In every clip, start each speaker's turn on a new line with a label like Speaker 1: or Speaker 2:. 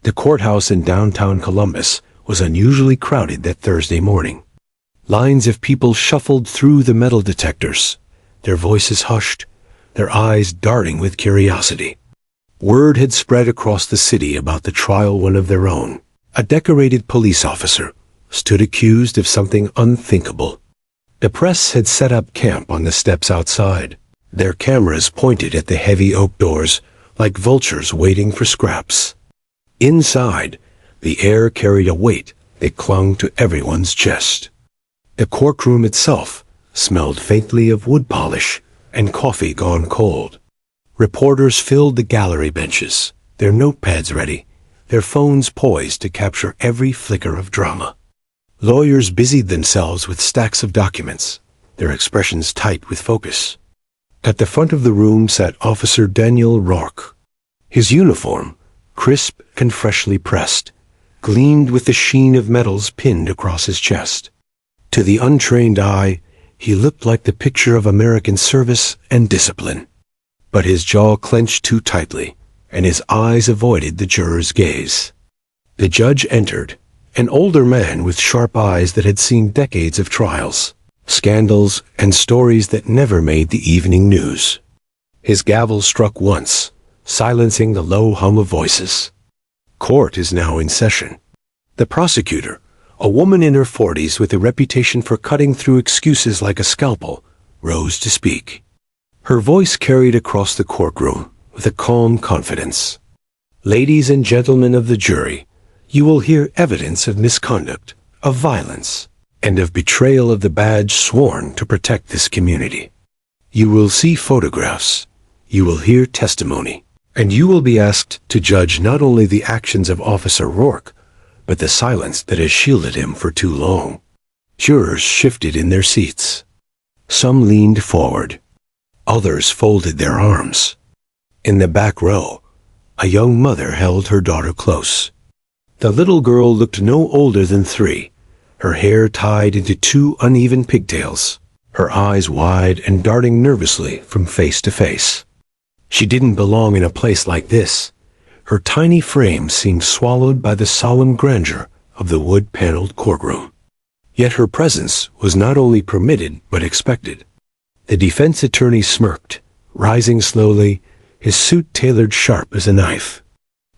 Speaker 1: The courthouse in downtown Columbus was unusually crowded that Thursday morning. Lines of people shuffled through the metal detectors, their voices hushed, their eyes darting with curiosity. Word had spread across the city about the trial one of their own. A decorated police officer stood accused of something unthinkable. The press had set up camp on the steps outside, their cameras pointed at the heavy oak doors like vultures waiting for scraps. Inside, the air carried a weight that clung to everyone's chest. The courtroom itself smelled faintly of wood polish and coffee gone cold. Reporters filled the gallery benches, their notepads ready, their phones poised to capture every flicker of drama. Lawyers busied themselves with stacks of documents, their expressions tight with focus. At the front of the room sat Officer Daniel Rourke. His uniform, crisp and freshly pressed, gleamed with the sheen of metals pinned across his chest. To the untrained eye, he looked like the picture of American service and discipline. But his jaw clenched too tightly, and his eyes avoided the juror's gaze. The judge entered, an older man with sharp eyes that had seen decades of trials, scandals, and stories that never made the evening news. His gavel struck once, silencing the low hum of voices. Court is now in session. The prosecutor, a woman in her 40s with a reputation for cutting through excuses like a scalpel, rose to speak. Her voice carried across the courtroom with a calm confidence. Ladies and gentlemen of the jury, you will hear evidence of misconduct, of violence, and of betrayal of the badge sworn to protect this community. You will see photographs, you will hear testimony, and you will be asked to judge not only the actions of Officer Rourke, but the silence that has shielded him for too long. Jurors shifted in their seats. Some leaned forward. Others folded their arms. In the back row, a young mother held her daughter close. The little girl looked no older than 3, her hair tied into 2 uneven pigtails, her eyes wide and darting nervously from face to face. She didn't belong in a place like this. Her tiny frame seemed swallowed by the solemn grandeur of the wood-paneled courtroom. Yet her presence was not only permitted but expected. The defense attorney smirked, rising slowly, his suit tailored sharp as a knife.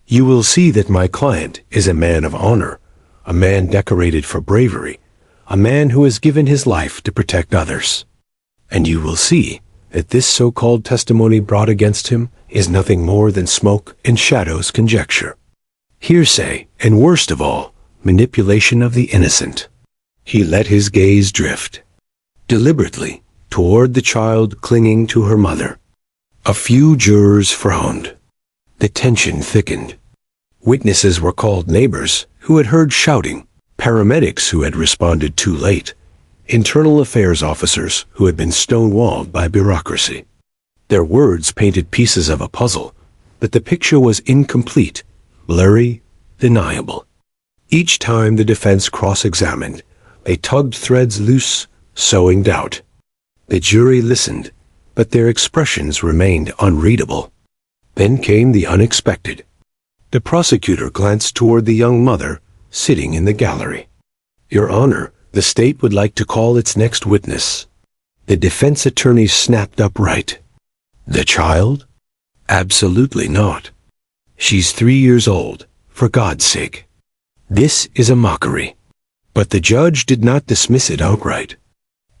Speaker 1: You will see that my client is a man of honor, a man decorated for bravery, a man who has given his life to protect others. And you will see that this so-called testimony brought against him is nothing more than smoke and shadows conjecture. Hearsay, and worst of all, manipulation of the innocent. He let his gaze drift, deliberately, toward the child clinging to her mother. A few jurors frowned. The tension thickened. Witnesses were called, neighbors who had heard shouting, paramedics who had responded too late, internal affairs officers who had been stonewalled by bureaucracy. Their words painted pieces of a puzzle, but the picture was incomplete, blurry, deniable. Each time the defense cross-examined, they tugged threads loose, sowing doubt. The jury listened, but their expressions remained unreadable. Then came the unexpected. The prosecutor glanced toward the young mother, sitting in the gallery. Your Honor, the state would like to call its next witness. The defense attorney snapped upright. The child? Absolutely not. She's 3 years old, for God's sake. This is a mockery. But the judge did not dismiss it outright.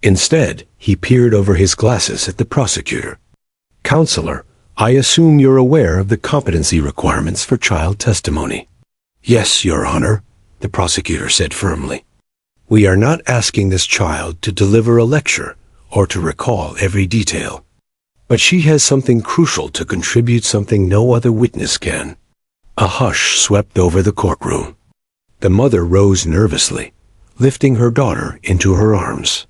Speaker 1: Instead, he peered over his glasses at the prosecutor. Counselor, I assume you're aware of the competency requirements for child testimony. Yes, Your Honor, the prosecutor said firmly. We are not asking this child to deliver a lecture or to recall every detail. But she has something crucial to contribute, something no other witness can. A hush swept over the courtroom. The mother rose nervously, lifting her daughter into her arms.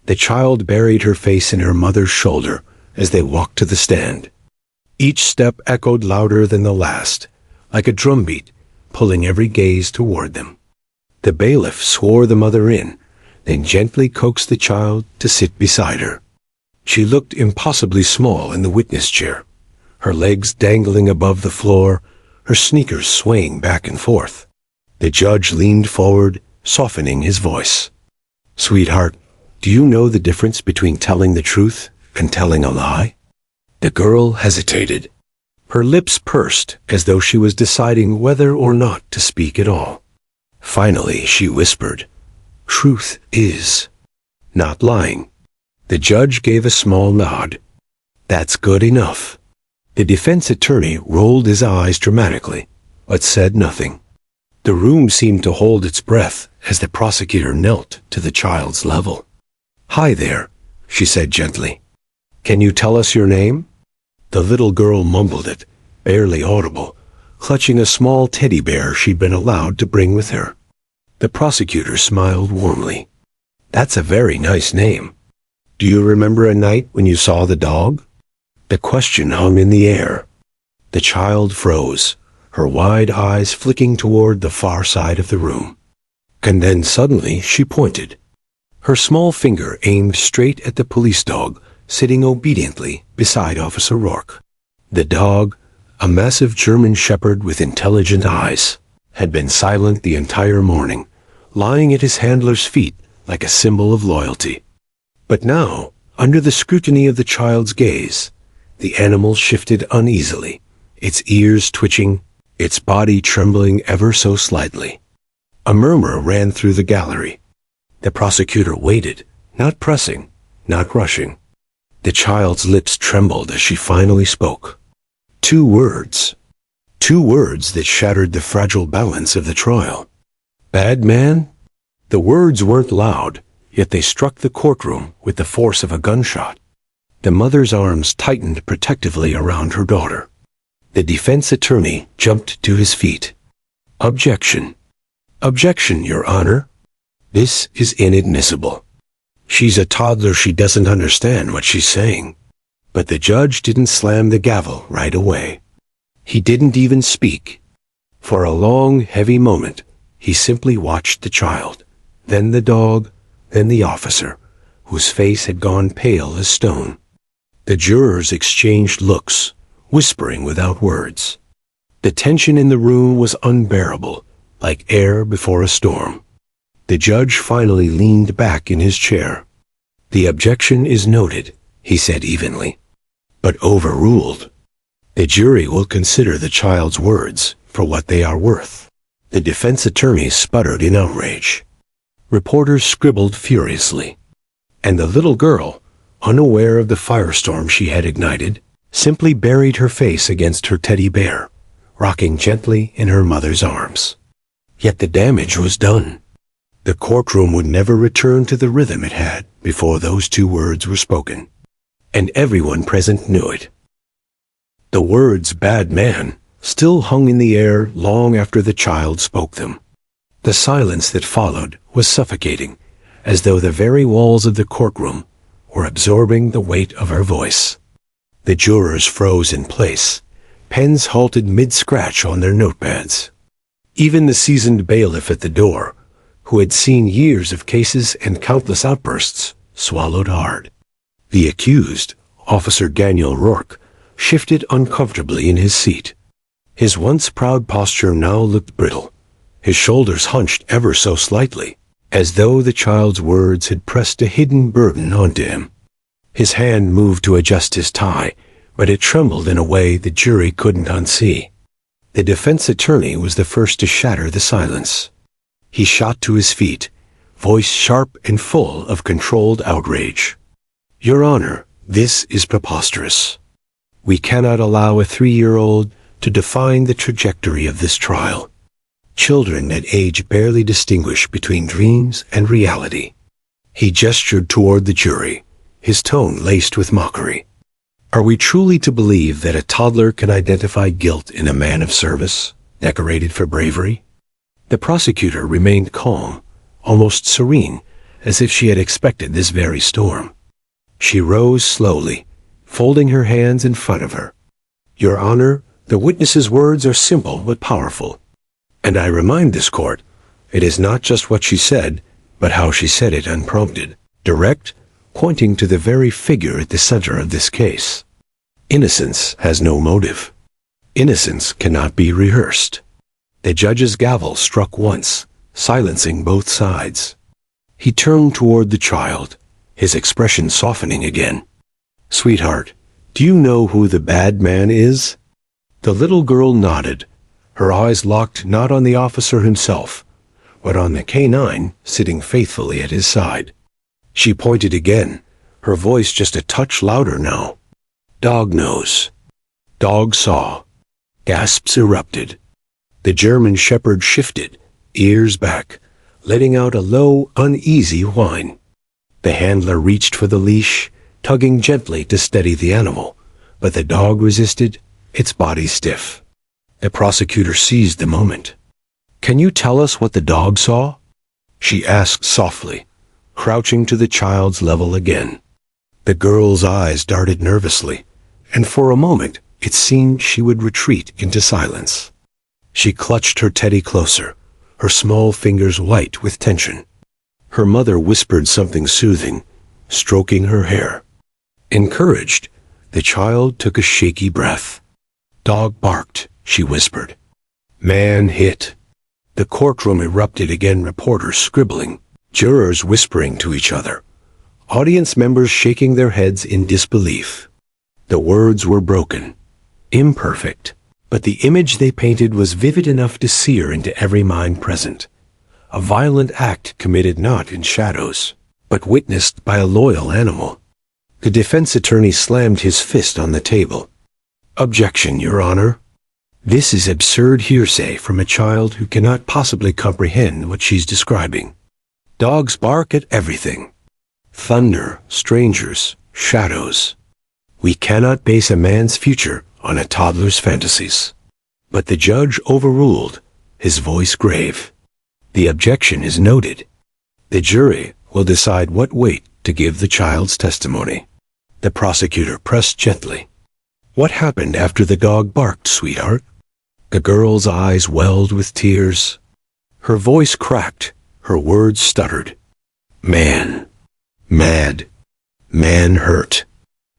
Speaker 1: The child buried her face in her mother's shoulder as they walked to the stand. Each step echoed louder than the last, like a drumbeat, pulling every gaze toward them. The bailiff swore the mother in, then gently coaxed the child to sit beside her. She looked impossibly small in the witness chair, her legs dangling above the floor, her sneakers swaying back and forth. The judge leaned forward, softening his voice. "Sweetheart, do you know the difference between telling the truth and telling a lie?" The girl hesitated. Her lips pursed as though she was deciding whether or not to speak at all. Finally, she whispered, "Truth is not lying." The judge gave a small nod. "That's good enough." The defense attorney rolled his eyes dramatically, but said nothing. The room seemed to hold its breath as the prosecutor knelt to the child's level. "Hi there," she said gently. "Can you tell us your name?" The little girl mumbled it, barely audible, clutching a small teddy bear she'd been allowed to bring with her. The prosecutor smiled warmly. "That's a very nice name. Do you remember a night when you saw the dog?" The question hung in the air. The child froze, her wide eyes flicking toward the far side of the room. And then suddenly she pointed. Her small finger aimed straight at the police dog, sitting obediently beside Officer Rourke. The dog, a massive German shepherd with intelligent eyes, had been silent the entire morning, lying at his handler's feet like a symbol of loyalty. But now, under the scrutiny of the child's gaze, the animal shifted uneasily, its ears twitching, its body trembling ever so slightly. A murmur ran through the gallery. The prosecutor waited, not pressing, not rushing. The child's lips trembled as she finally spoke. Two words that shattered the fragile balance of the trial. "Bad man?" The words weren't loud, yet they struck the courtroom with the force of a gunshot. The mother's arms tightened protectively around her daughter. The defense attorney jumped to his feet. "Objection. Objection, Your Honor. This is inadmissible. She's a toddler, she doesn't understand what she's saying." But the judge didn't slam the gavel right away. He didn't even speak. For a long, heavy moment, he simply watched the child, then the dog, then the officer, whose face had gone pale as stone. The jurors exchanged looks, whispering without words. The tension in the room was unbearable, like air before a storm. The judge finally leaned back in his chair. "The objection is noted," he said evenly, "but overruled. The jury will consider the child's words for what they are worth." The defense attorney sputtered in outrage. Reporters scribbled furiously. And the little girl, unaware of the firestorm she had ignited, simply buried her face against her teddy bear, rocking gently in her mother's arms. Yet the damage was done. The courtroom would never return to the rhythm it had before those two words were spoken. And everyone present knew it. The words "bad man" still hung in the air long after the child spoke them. The silence that followed was suffocating, as though the very walls of the courtroom were absorbing the weight of her voice. The jurors froze in place, pens halted mid-scratch on their notepads. Even the seasoned bailiff at the door, who had seen years of cases and countless outbursts, swallowed hard. The accused, Officer Daniel Rourke, shifted uncomfortably in his seat. His once proud posture now looked brittle, his shoulders hunched ever so slightly, as though the child's words had pressed a hidden burden onto him. His hand moved to adjust his tie, but it trembled in a way the jury couldn't unsee. The defense attorney was the first to shatter the silence. He shot to his feet, voice sharp and full of controlled outrage. "Your Honor, this is preposterous. We cannot allow a 3-year-old to define the trajectory of this trial. Children at age barely distinguish between dreams and reality." He gestured toward the jury, his tone laced with mockery. "Are we truly to believe that a toddler can identify guilt in a man of service, decorated for bravery?" The prosecutor remained calm, almost serene, as if she had expected this very storm. She rose slowly, folding her hands in front of her. "Your Honor, the witness's words are simple but powerful. And I remind this court, it is not just what she said, but how she said it unprompted, direct, pointing to the very figure at the center of this case. Innocence has no motive. Innocence cannot be rehearsed. The judge's gavel struck once, silencing both sides. He turned toward the child, his expression softening again. "Sweetheart, do you know who the bad man is?" The little girl nodded, her eyes locked not on the officer himself, but on the K-9 sitting faithfully at his side. She pointed again, her voice just a touch louder now. "Dog knows. Dog saw." Gasps erupted. The German shepherd shifted, ears back, letting out a low, uneasy whine. The handler reached for the leash, tugging gently to steady the animal, but the dog resisted, its body stiff. The prosecutor seized the moment. "Can you tell us what the dog saw?" she asked softly, crouching to the child's level again. The girl's eyes darted nervously, and for a moment it seemed she would retreat into silence. She clutched her teddy closer, her small fingers white with tension. Her mother whispered something soothing, stroking her hair. Encouraged, the child took a shaky breath. "Dog barked," she whispered. "Man hit." The courtroom erupted again, reporters scribbling, jurors whispering to each other, audience members shaking their heads in disbelief. The words were broken, imperfect, but the image they painted was vivid enough to sear into every mind present. A violent act committed not in shadows, but witnessed by a loyal animal. The defense attorney slammed his fist on the table. "Objection, Your Honor. This is absurd hearsay from a child who cannot possibly comprehend what she's describing. Dogs bark at everything. Thunder, strangers, shadows. We cannot base a man's future on a toddler's fantasies." But the judge overruled, his voice grave. "The objection is noted. The jury will decide what weight to give the child's testimony." The prosecutor pressed gently. "What happened after the dog barked, sweetheart?" The girl's eyes welled with tears. Her voice cracked, her words stuttered. "Man. Mad. Man hurt."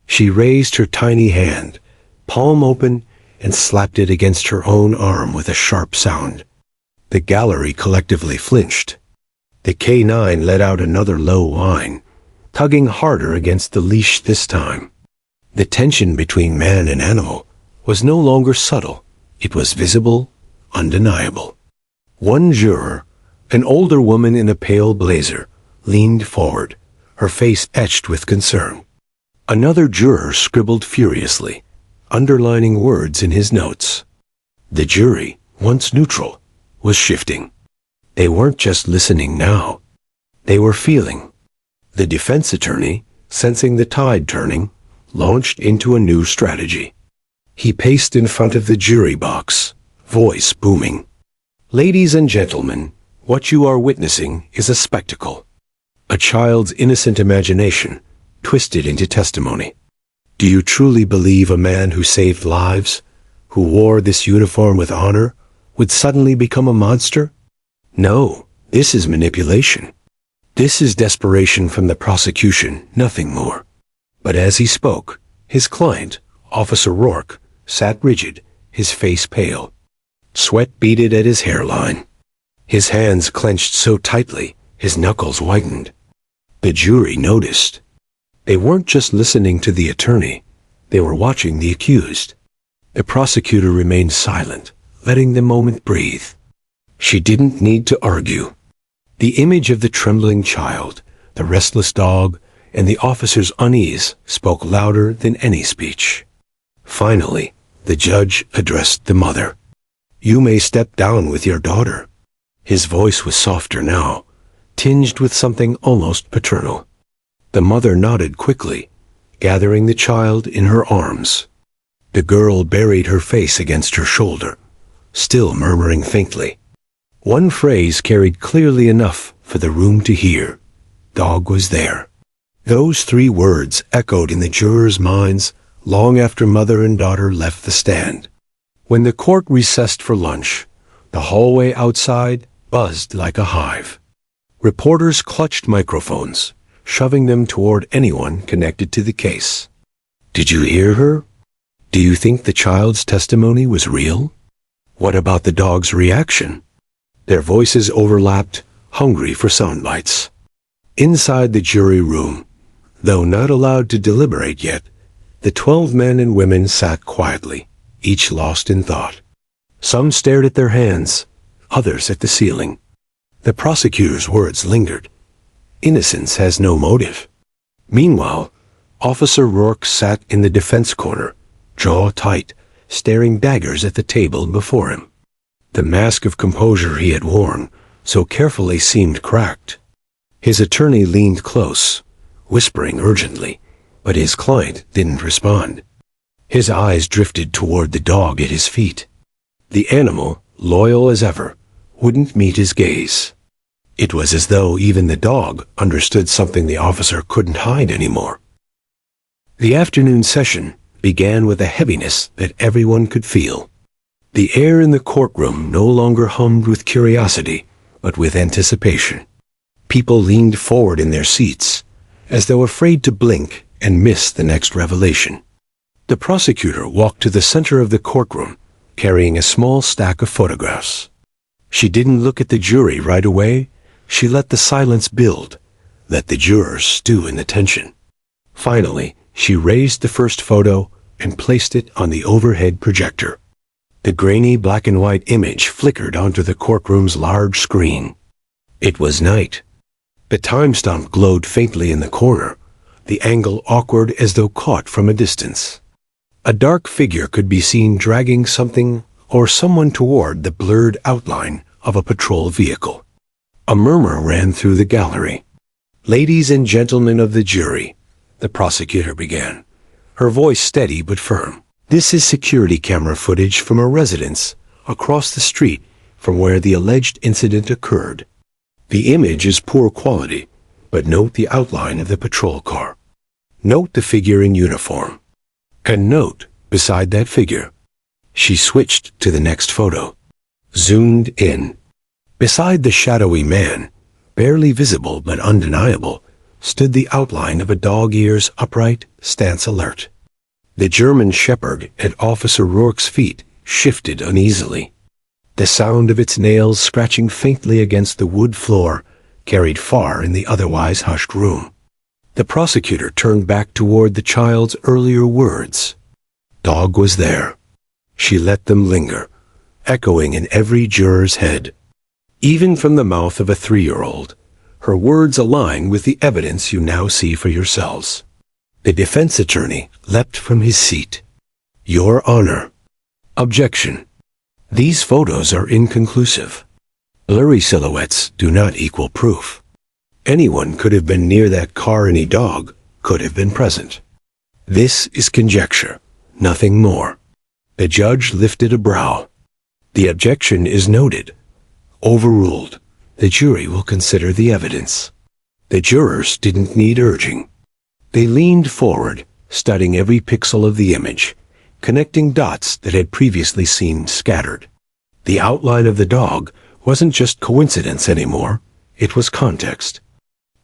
Speaker 1: She raised her tiny hand, palm open, and slapped it against her own arm with a sharp sound. The gallery collectively flinched. The K-9 let out another low whine, tugging harder against the leash this time. The tension between man and animal was no longer subtle. It was visible, undeniable. One juror, an older woman in a pale blazer, leaned forward, her face etched with concern. Another juror scribbled furiously, underlining words in his notes. The jury, once neutral, was shifting. They weren't just listening now. They were feeling. The defense attorney, sensing the tide turning, launched into a new strategy. He paced in front of the jury box, voice booming. "Ladies and gentlemen, what you are witnessing is a spectacle. A child's innocent imagination, twisted into testimony. Do you truly believe a man who saved lives, who wore this uniform with honor, would suddenly become a monster? No, this is manipulation. This is desperation from the prosecution, nothing more." But as he spoke, his client, Officer Rourke, sat rigid, his face pale. Sweat beaded at his hairline. His hands clenched so tightly, his knuckles whitened. The jury noticed. They weren't just listening to the attorney, they were watching the accused. The prosecutor remained silent, letting the moment breathe. She didn't need to argue. The image of the trembling child, the restless dog, and the officer's unease spoke louder than any speech. Finally, the judge addressed the mother. "You may step down with your daughter." His voice was softer now, tinged with something almost paternal. The mother nodded quickly, gathering the child in her arms. The girl buried her face against her shoulder, still murmuring faintly. One phrase carried clearly enough for the room to hear. "Dog was there." Those 3 words echoed in the jurors' minds long after mother and daughter left the stand. When the court recessed for lunch, the hallway outside buzzed like a hive. Reporters clutched microphones, shoving them toward anyone connected to the case. "Did you hear her?" Do you think the child's testimony was real? What about the dog's reaction? Their voices overlapped, hungry for sound bites. Inside the jury room, though not allowed to deliberate yet, the 12 men and women sat quietly, each lost in thought. Some stared at their hands, others at the ceiling. The prosecutor's words lingered. Innocence has no motive. Meanwhile, Officer Rourke sat in the defense corner, jaw tight, staring daggers at the table before him. The mask of composure he had worn so carefully seemed cracked. His attorney leaned close, whispering urgently, but his client didn't respond. His eyes drifted toward the dog at his feet. The animal, loyal as ever, wouldn't meet his gaze. It was as though even the dog understood something the officer couldn't hide anymore. The afternoon session began with a heaviness that everyone could feel. The air in the courtroom no longer hummed with curiosity, but with anticipation. People leaned forward in their seats, as though afraid to blink and miss the next revelation. The prosecutor walked to the center of the courtroom, carrying a small stack of photographs. She didn't look at the jury right away. She let the silence build, let the jurors stew in the tension. Finally, she raised the first photo and placed it on the overhead projector. The grainy black and white image flickered onto the courtroom's large screen. It was night. The time stamp glowed faintly in the corner, the angle awkward as though caught from a distance. A dark figure could be seen dragging something or someone toward the blurred outline of a patrol vehicle. A murmur ran through the gallery. "Ladies and gentlemen of the jury," the prosecutor began, her voice steady but firm. "This is security camera footage from a residence across the street from where the alleged incident occurred. The image is poor quality, but note the outline of the patrol car. Note the figure in uniform. And note, beside that figure," she switched to the next photo, zoomed in. Beside the shadowy man, barely visible but undeniable, stood the outline of a dog ears upright, stance alert. The German shepherd at Officer Rourke's feet shifted uneasily. The sound of its nails scratching faintly against the wood floor carried far in the otherwise hushed room. The prosecutor turned back toward the child's earlier words. Dog was there. She let them linger, echoing in every juror's head. Even from the mouth of a 3-year-old, her words align with the evidence you now see for yourselves. The defense attorney leapt from his seat. "Your Honor." "Objection. These photos are inconclusive. Blurry silhouettes do not equal proof. Anyone could have been near that car. Any dog could have been present. This is conjecture, nothing more." The judge lifted a brow. "The objection is noted. Overruled. The jury will consider the evidence." The jurors didn't need urging. They leaned forward, studying every pixel of the image, connecting dots that had previously seemed scattered. The outline of the dog wasn't just coincidence anymore, it was context.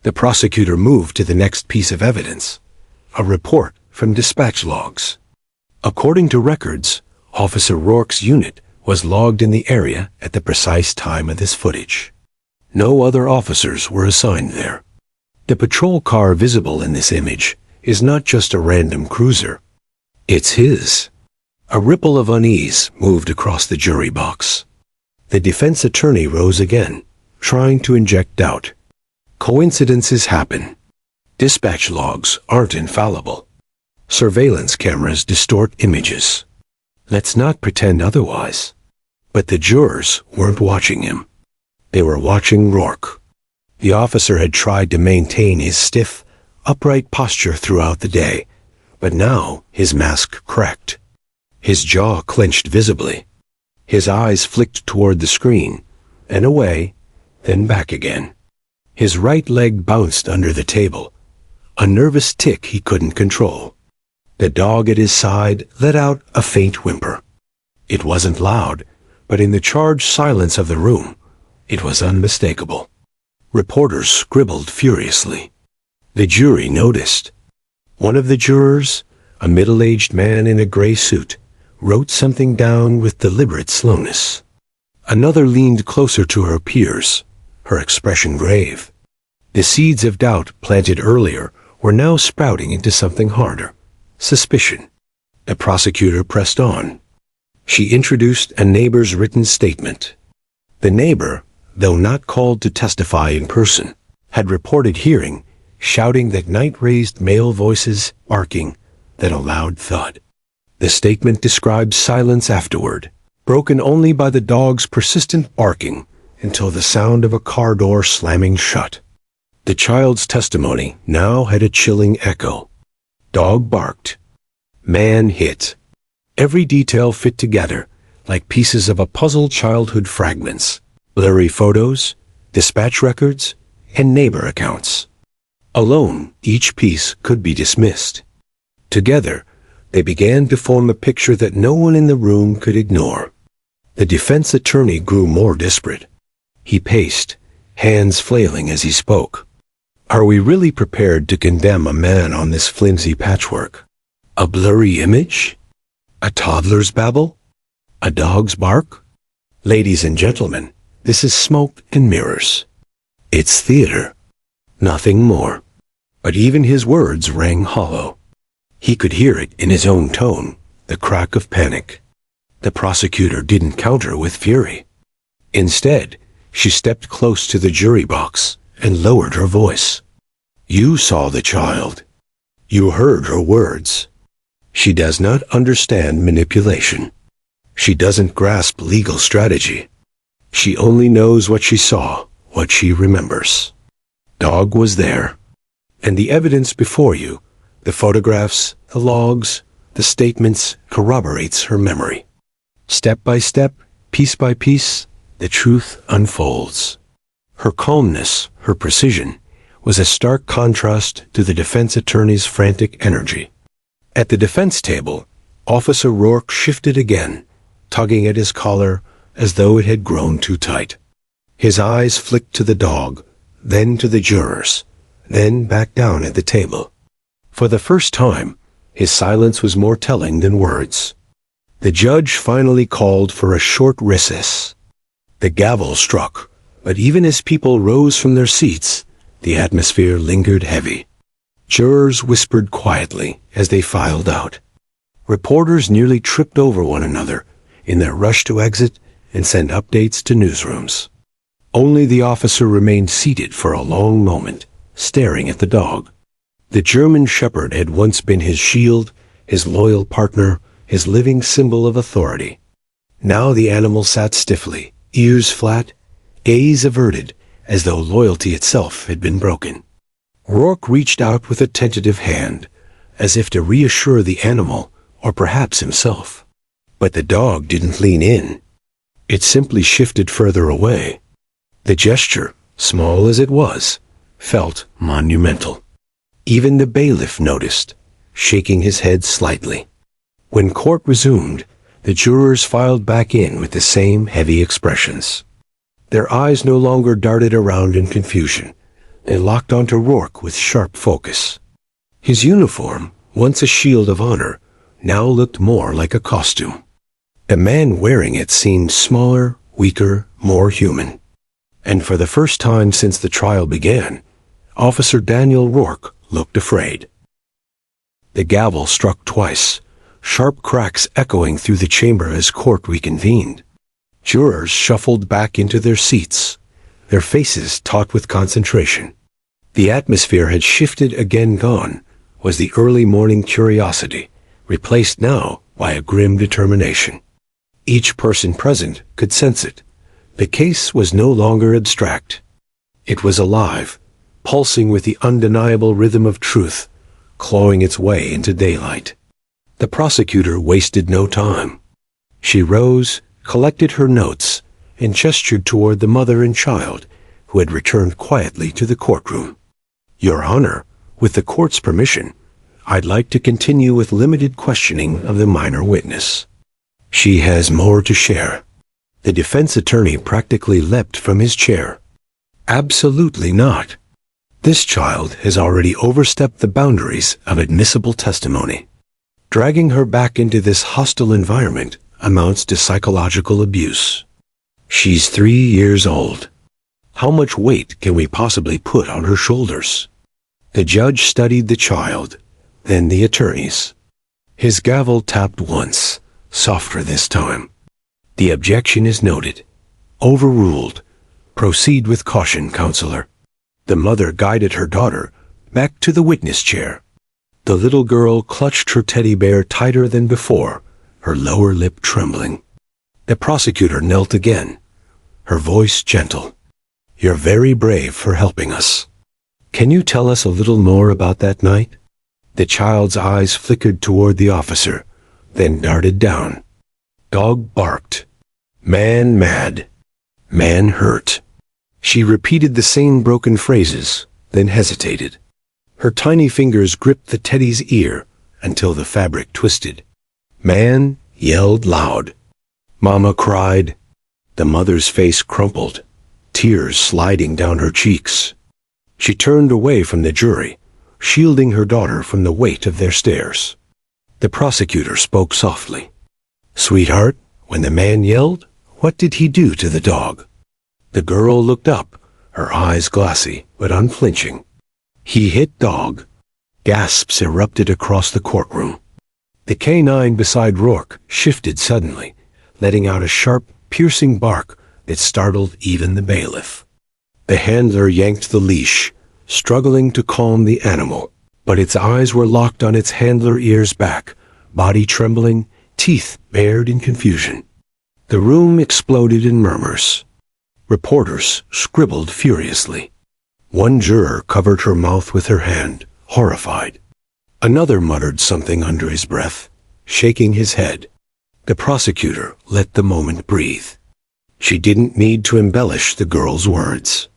Speaker 1: The prosecutor moved to the next piece of evidence, a report from dispatch logs. According to records, Officer Rourke's unit was logged in the area at the precise time of this footage. No other officers were assigned there. The patrol car visible in this image is not just a random cruiser. It's his. A ripple of unease moved across the jury box. The defense attorney rose again, trying to inject doubt. Coincidences happen. Dispatch logs aren't infallible. Surveillance cameras distort images. Let's not pretend otherwise. But the jurors weren't watching him. They were watching Rourke. The officer had tried to maintain his stiff, upright posture throughout the day, but now his mask cracked. His jaw clenched visibly. His eyes flicked toward the screen, and away, then back again. His right leg bounced under the table, a nervous tic he couldn't control. The dog at his side let out a faint whimper. It wasn't loud, but in the charged silence of the room, it was unmistakable. Reporters scribbled furiously. The jury noticed. One of the jurors, A middle-aged man in a gray suit wrote something down with deliberate slowness. Another leaned closer to her peers, her expression grave. The seeds of doubt planted earlier were now sprouting into something harder: suspicion. The prosecutor pressed on. She introduced a neighbor's written statement. The neighbor, though not called to testify in person, had reported hearing, shouting that night raised male voices, barking, then a loud thud. The statement described silence afterward, broken only by the dog's persistent barking until the sound of a car door slamming shut. The child's testimony now had a chilling echo. Dog barked. Man hit. Every detail fit together, like pieces of a puzzle childhood fragments. Blurry photos, dispatch records, and neighbor accounts. Alone, each piece could be dismissed. Together, they began to form a picture that no one in the room could ignore. The defense attorney grew more desperate. He paced, hands flailing as he spoke. Are we really prepared to condemn a man on this flimsy patchwork? A blurry image? A toddler's babble? A dog's bark? Ladies and gentlemen, this is smoke and mirrors. It's theater. Nothing more. But even his words rang hollow. He could hear it in his own tone, the crack of panic. The prosecutor didn't counter with fury. Instead, she stepped close to the jury box and lowered her voice. You saw the child. You heard her words. She does not understand manipulation. She doesn't grasp legal strategy. She only knows what she saw, what she remembers. Dog was there. And the evidence before you, the photographs, the logs, the statements, corroborates her memory. Step by step, piece by piece, the truth unfolds. Her calmness, her precision, was a stark contrast to the defense attorney's frantic energy. At the defense table, Officer Rourke shifted again, tugging at his collar as though it had grown too tight. His eyes flicked to the dog, then to the jurors, then back down at the table. For the first time, his silence was more telling than words. The judge finally called for a short recess. The gavel struck, but even as people rose from their seats, the atmosphere lingered heavy. Jurors whispered quietly as they filed out. Reporters nearly tripped over one another in their rush to exit and send updates to newsrooms. Only the officer remained seated for a long moment, staring at the dog. The German shepherd had once been his shield, his loyal partner, his living symbol of authority. Now the animal sat stiffly, ears flat, gaze averted, as though loyalty itself had been broken. Rourke reached out with a tentative hand, as if to reassure the animal, or perhaps himself. But the dog didn't lean in. It simply shifted further away. The gesture, small as it was, felt monumental. Even the bailiff noticed, shaking his head slightly. When court resumed, the jurors filed back in with the same heavy expressions. Their eyes no longer darted around in confusion. They locked onto Rourke with sharp focus. His uniform, once a shield of honor, now looked more like a costume. The man wearing it seemed smaller, weaker, more human. And for the first time since the trial began, Officer Daniel Rourke looked afraid. The gavel struck twice, sharp cracks echoing through the chamber as court reconvened. Jurors shuffled back into their seats, their faces taut with concentration. The atmosphere had shifted again. Gone was the early morning curiosity, replaced now by a grim determination. Each person present could sense it. The case was no longer abstract. It was alive, pulsing with the undeniable rhythm of truth, clawing its way into daylight. The prosecutor wasted no time. She rose, collected her notes, and gestured toward the mother and child, who had returned quietly to the courtroom. Your Honor, with the court's permission, I'd like to continue with limited questioning of the minor witness. She has more to share. The defense attorney practically leapt from his chair. Absolutely not. This child has already overstepped the boundaries of admissible testimony. Dragging her back into this hostile environment amounts to psychological abuse. She's 3 years old. How much weight can we possibly put on her shoulders? The judge studied the child, then the attorneys. His gavel tapped once, softer this time. The objection is noted. Overruled. Proceed with caution, counselor. The mother guided her daughter back to the witness chair. The little girl clutched her teddy bear tighter than before, her lower lip trembling. The prosecutor knelt again, her voice gentle. You're very brave for helping us. Can you tell us a little more about that night? The child's eyes flickered toward the officer, then darted down. Dog barked. Man mad. Man hurt. She repeated the same broken phrases, then hesitated. Her tiny fingers gripped the teddy's ear until the fabric twisted. Man yelled loud. Mama cried. The mother's face crumpled, tears sliding down her cheeks. She turned away from the jury, shielding her daughter from the weight of their stares. The prosecutor spoke softly. Sweetheart, when the man yelled, what did he do to the dog? The girl looked up, her eyes glassy but unflinching. He hit dog. Gasps erupted across the courtroom. The canine beside Rourke shifted suddenly, letting out a sharp, piercing bark that startled even the bailiff. The handler yanked the leash, struggling to calm the animal, but its eyes were locked on its handler ears back, body trembling, teeth bared in confusion. The room exploded in murmurs. Reporters scribbled furiously. One juror covered her mouth with her hand, horrified. Another muttered something under his breath, shaking his head. The prosecutor let the moment breathe. She didn't need to embellish the girl's words.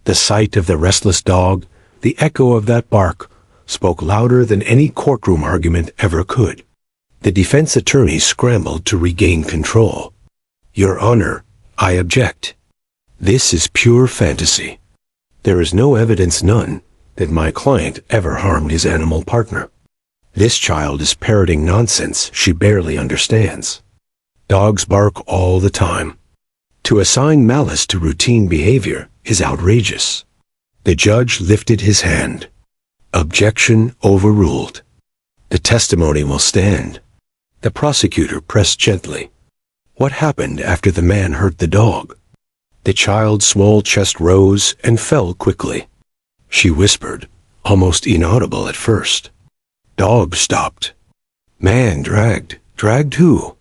Speaker 1: The sight of the restless dog, the echo of that bark, spoke louder than any courtroom argument ever could. The defense attorney scrambled to regain control. Your Honor, I object. This is pure fantasy. There is no evidence, none, that my client ever harmed his animal partner. This child is parroting nonsense she barely understands. Dogs bark all the time. To assign malice to routine behavior is outrageous. The judge lifted his hand. Objection overruled. The testimony will stand. The prosecutor pressed gently. What happened after the man hurt the dog? The child's small chest rose and fell quickly. She whispered, almost inaudible at first. Dog stopped. Man dragged. Dragged who?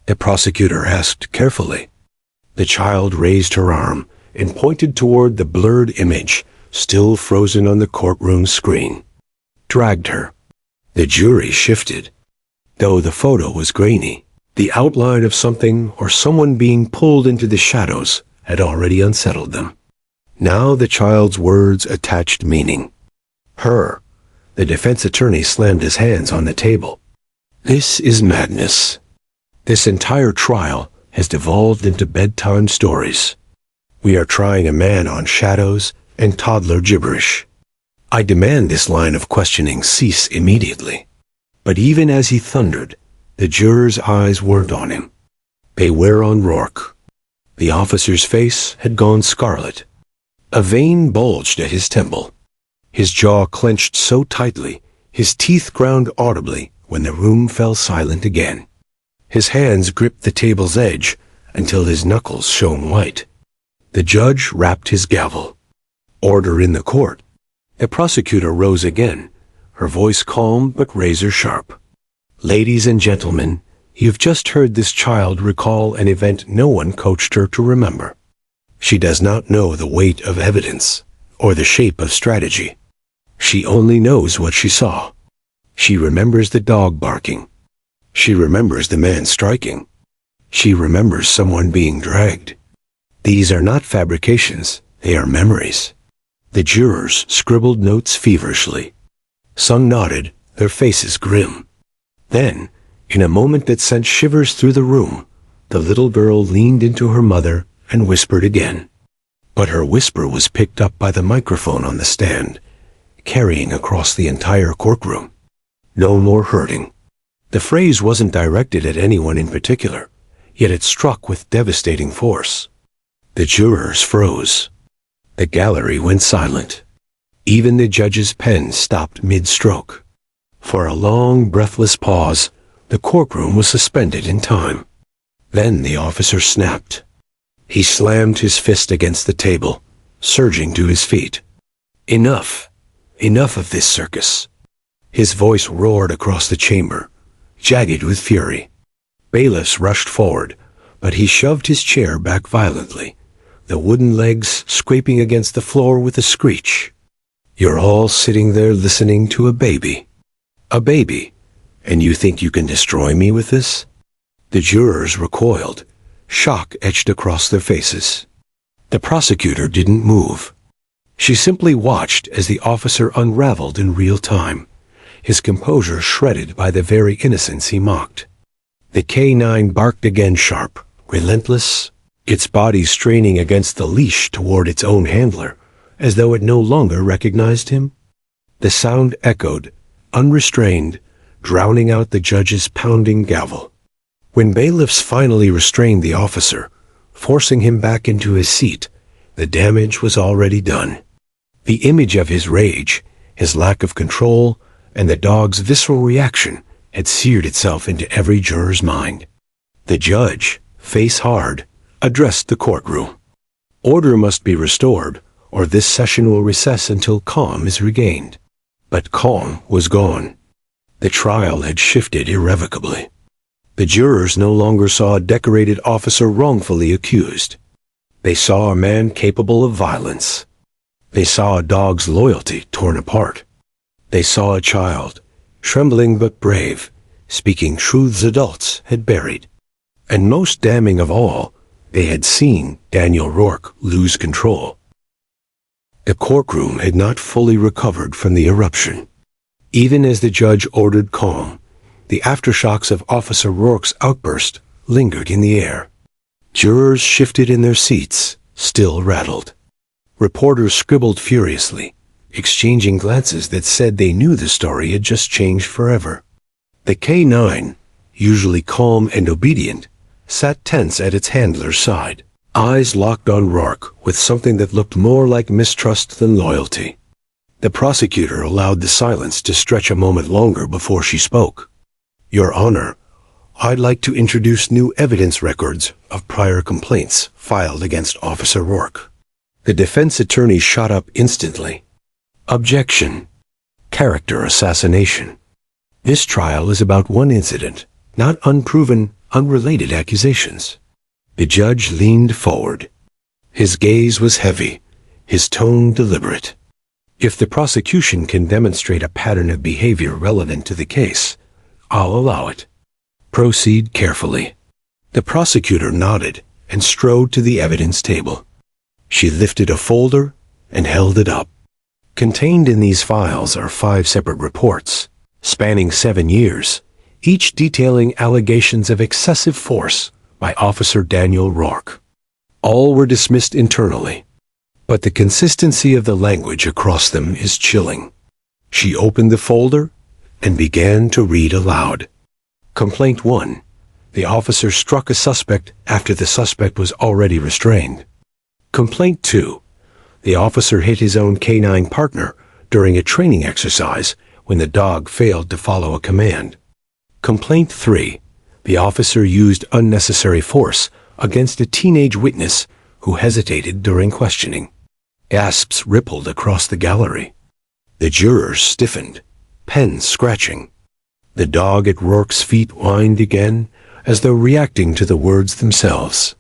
Speaker 1: The prosecutor asked carefully. The child raised her arm and pointed toward the blurred image, still frozen on the courtroom screen. Dragged her. The jury shifted. Though the photo was grainy, the outline of something or someone being pulled into the shadows had already unsettled them. Now the child's words attached meaning. Her. The defense attorney slammed his hands on the table. This is madness. This entire trial has devolved into bedtime stories. We are trying a man on shadows and toddler gibberish. I demand this line of questioning cease immediately. But even as he thundered, the jurors' eyes weren't on him. They were on Rourke. The officer's face had gone scarlet. A vein bulged at his temple. His jaw clenched so tightly, his teeth ground audibly when the room fell silent again. His hands gripped the table's edge until his knuckles shone white. The judge rapped his gavel. Order in the court. The prosecutor rose again, her voice calm but razor sharp. Ladies and gentlemen, you've just heard this child recall an event no one coached her to remember. She does not know the weight of evidence or the shape of strategy. She only knows what she saw. She remembers the dog barking. She remembers the man striking. She remembers someone being dragged. These are not fabrications, they are memories. The jurors scribbled notes feverishly. Some nodded, their faces grim. Then, in a moment that sent shivers through the room, the little girl leaned into her mother and whispered again. But her whisper was picked up by the microphone on the stand, carrying across the entire courtroom. No more hurting. The phrase wasn't directed at anyone in particular, yet it struck with devastating force. The jurors froze. The gallery went silent. Even the judge's pen stopped mid-stroke. For a long, breathless pause, the courtroom was suspended in time. Then the officer snapped. He slammed his fist against the table, surging to his feet. Enough. Enough of this circus. His voice roared across the chamber, jagged with fury. Bailiffs rushed forward, but he shoved his chair back violently, the wooden legs scraping against the floor with a screech. You're all sitting there listening to a baby. A baby, and you think you can destroy me with this? The jurors recoiled, shock etched across their faces. The prosecutor didn't move. She simply watched as the officer unraveled in real time, his composure shredded by the very innocence he mocked. The K9 barked again, sharp, relentless, its body straining against the leash toward its own handler, as though it no longer recognized him. The sound echoed, unrestrained, drowning out the judge's pounding gavel. When bailiffs finally restrained the officer, forcing him back into his seat, the damage was already done. The image of his rage, his lack of control, and the dog's visceral reaction had seared itself into every juror's mind. The judge, face hard, addressed the courtroom. Order must be restored, or this session will recess until calm is regained. But calm was gone. The trial had shifted irrevocably. The jurors no longer saw a decorated officer wrongfully accused. They saw a man capable of violence. They saw a dog's loyalty torn apart. They saw a child, trembling but brave, speaking truths adults had buried. And most damning of all, they had seen Daniel Rourke lose control. The courtroom had not fully recovered from the eruption. Even as the judge ordered calm, the aftershocks of Officer Rourke's outburst lingered in the air. Jurors shifted in their seats, still rattled. Reporters scribbled furiously, exchanging glances that said they knew the story had just changed forever. The K9, usually calm and obedient, sat tense at its handler's side, eyes locked on Rourke with something that looked more like mistrust than loyalty. The prosecutor allowed the silence to stretch a moment longer before she spoke. Your Honor, I'd like to introduce new evidence records of prior complaints filed against Officer Rourke. The defense attorney shot up instantly. Objection. Character assassination. This trial is about one incident, not unproven, unrelated accusations. The judge leaned forward. His gaze was heavy, his tone deliberate. If the prosecution can demonstrate a pattern of behavior relevant to the case, I'll allow it. Proceed carefully. The prosecutor nodded and strode to the evidence table. She lifted a folder and held it up. Contained in these files are 5 separate reports, spanning 7 years, each detailing allegations of excessive force by Officer Daniel Rourke. All were dismissed internally, but the consistency of the language across them is chilling. She opened the folder and began to read aloud. Complaint 1. The officer struck a suspect after the suspect was already restrained. Complaint 2. The officer hit his own K9 partner during a training exercise when the dog failed to follow a command. Complaint 3. The officer used unnecessary force against a teenage witness who hesitated during questioning. Gasps rippled across the gallery. The jurors stiffened, pens scratching. The dog at Rourke's feet whined again, as though reacting to the words themselves.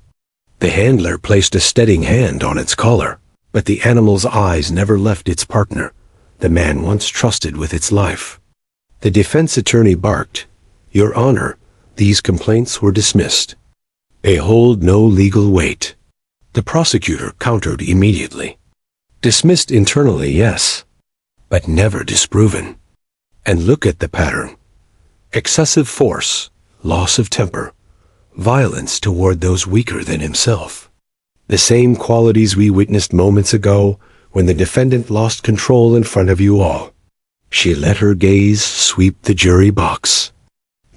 Speaker 1: The handler placed a steadying hand on its collar, but the animal's eyes never left its partner, the man once trusted with its life. The defense attorney barked, Your Honor, these complaints were dismissed. They hold no legal weight. The prosecutor countered immediately. Dismissed internally, yes, but never disproven. And look at the pattern. Excessive force, loss of temper, violence toward those weaker than himself. The same qualities we witnessed moments ago when the defendant lost control in front of you all. She let her gaze sweep the jury box.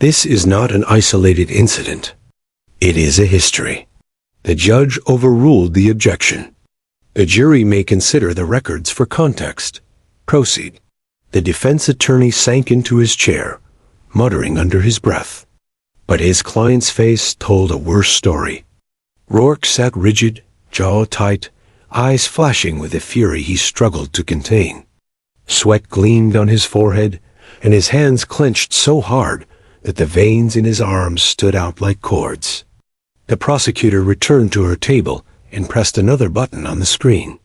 Speaker 1: This is not an isolated incident. It is a history. The judge overruled the objection. The jury may consider the records for context. Proceed. The defense attorney sank into his chair, muttering under his breath. But his client's face told a worse story. Rourke sat rigid, jaw tight, eyes flashing with a fury he struggled to contain. Sweat gleamed on his forehead, and his hands clenched so hard that the veins in his arms stood out like cords. The prosecutor returned to her table and pressed another button on the screen.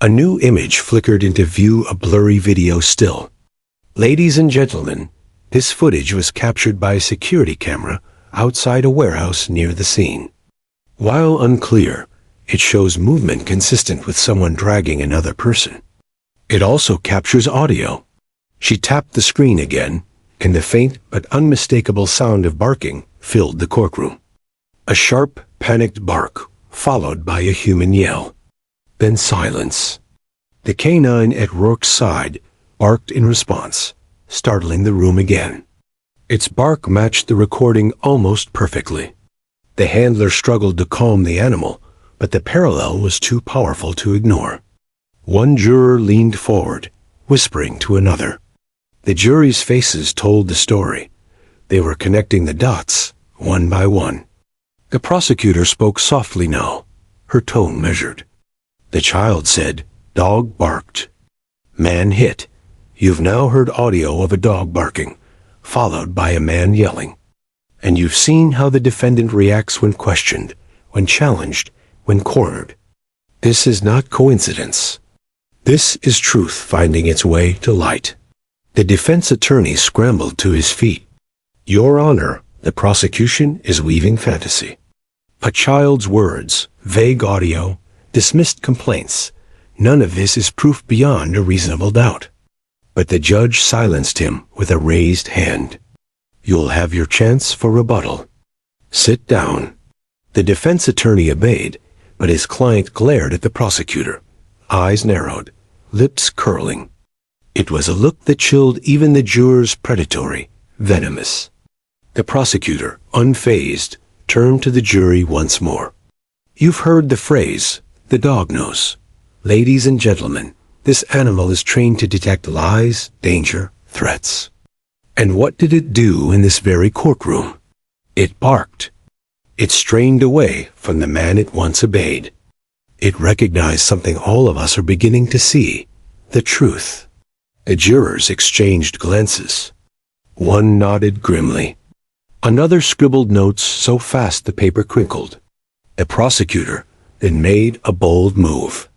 Speaker 1: A new image flickered into view, a blurry video still. Ladies and gentlemen, this footage was captured by a security camera outside a warehouse near the scene. While unclear, it shows movement consistent with someone dragging another person. It also captures audio. She tapped the screen again, and the faint but unmistakable sound of barking filled the courtroom. A sharp, panicked bark, followed by a human yell. Then silence. The canine at Rourke's side barked in response, startling the room again. Its bark matched the recording almost perfectly. The handler struggled to calm the animal, but the parallel was too powerful to ignore. One juror leaned forward, whispering to another. The jury's faces told the story. They were connecting the dots, one by one. The prosecutor spoke softly now, her tone measured. The child said, "Dog barked. Man hit. You've now heard audio of a dog barking, followed by a man yelling. And you've seen how the defendant reacts when questioned, when challenged, when cornered. This is not coincidence. This is truth finding its way to light." The defense attorney scrambled to his feet. "Your Honor, the prosecution is weaving fantasy. A child's words, vague audio, dismissed complaints. None of this is proof beyond a reasonable doubt." But the judge silenced him with a raised hand. "You'll have your chance for rebuttal. Sit down." The defense attorney obeyed, but his client glared at the prosecutor, eyes narrowed, lips curling. It was a look that chilled even the jurors, predatory, venomous. The prosecutor, unfazed, turned to the jury once more. "You've heard the phrase, the dog knows. Ladies and gentlemen, this animal is trained to detect lies, danger, threats. And what did it do in this very courtroom? It barked. It strained away from the man it once obeyed. It recognized something all of us are beginning to see, the truth." The jurors exchanged glances. One nodded grimly. Another scribbled notes so fast the paper crinkled. The prosecutor then made a bold move.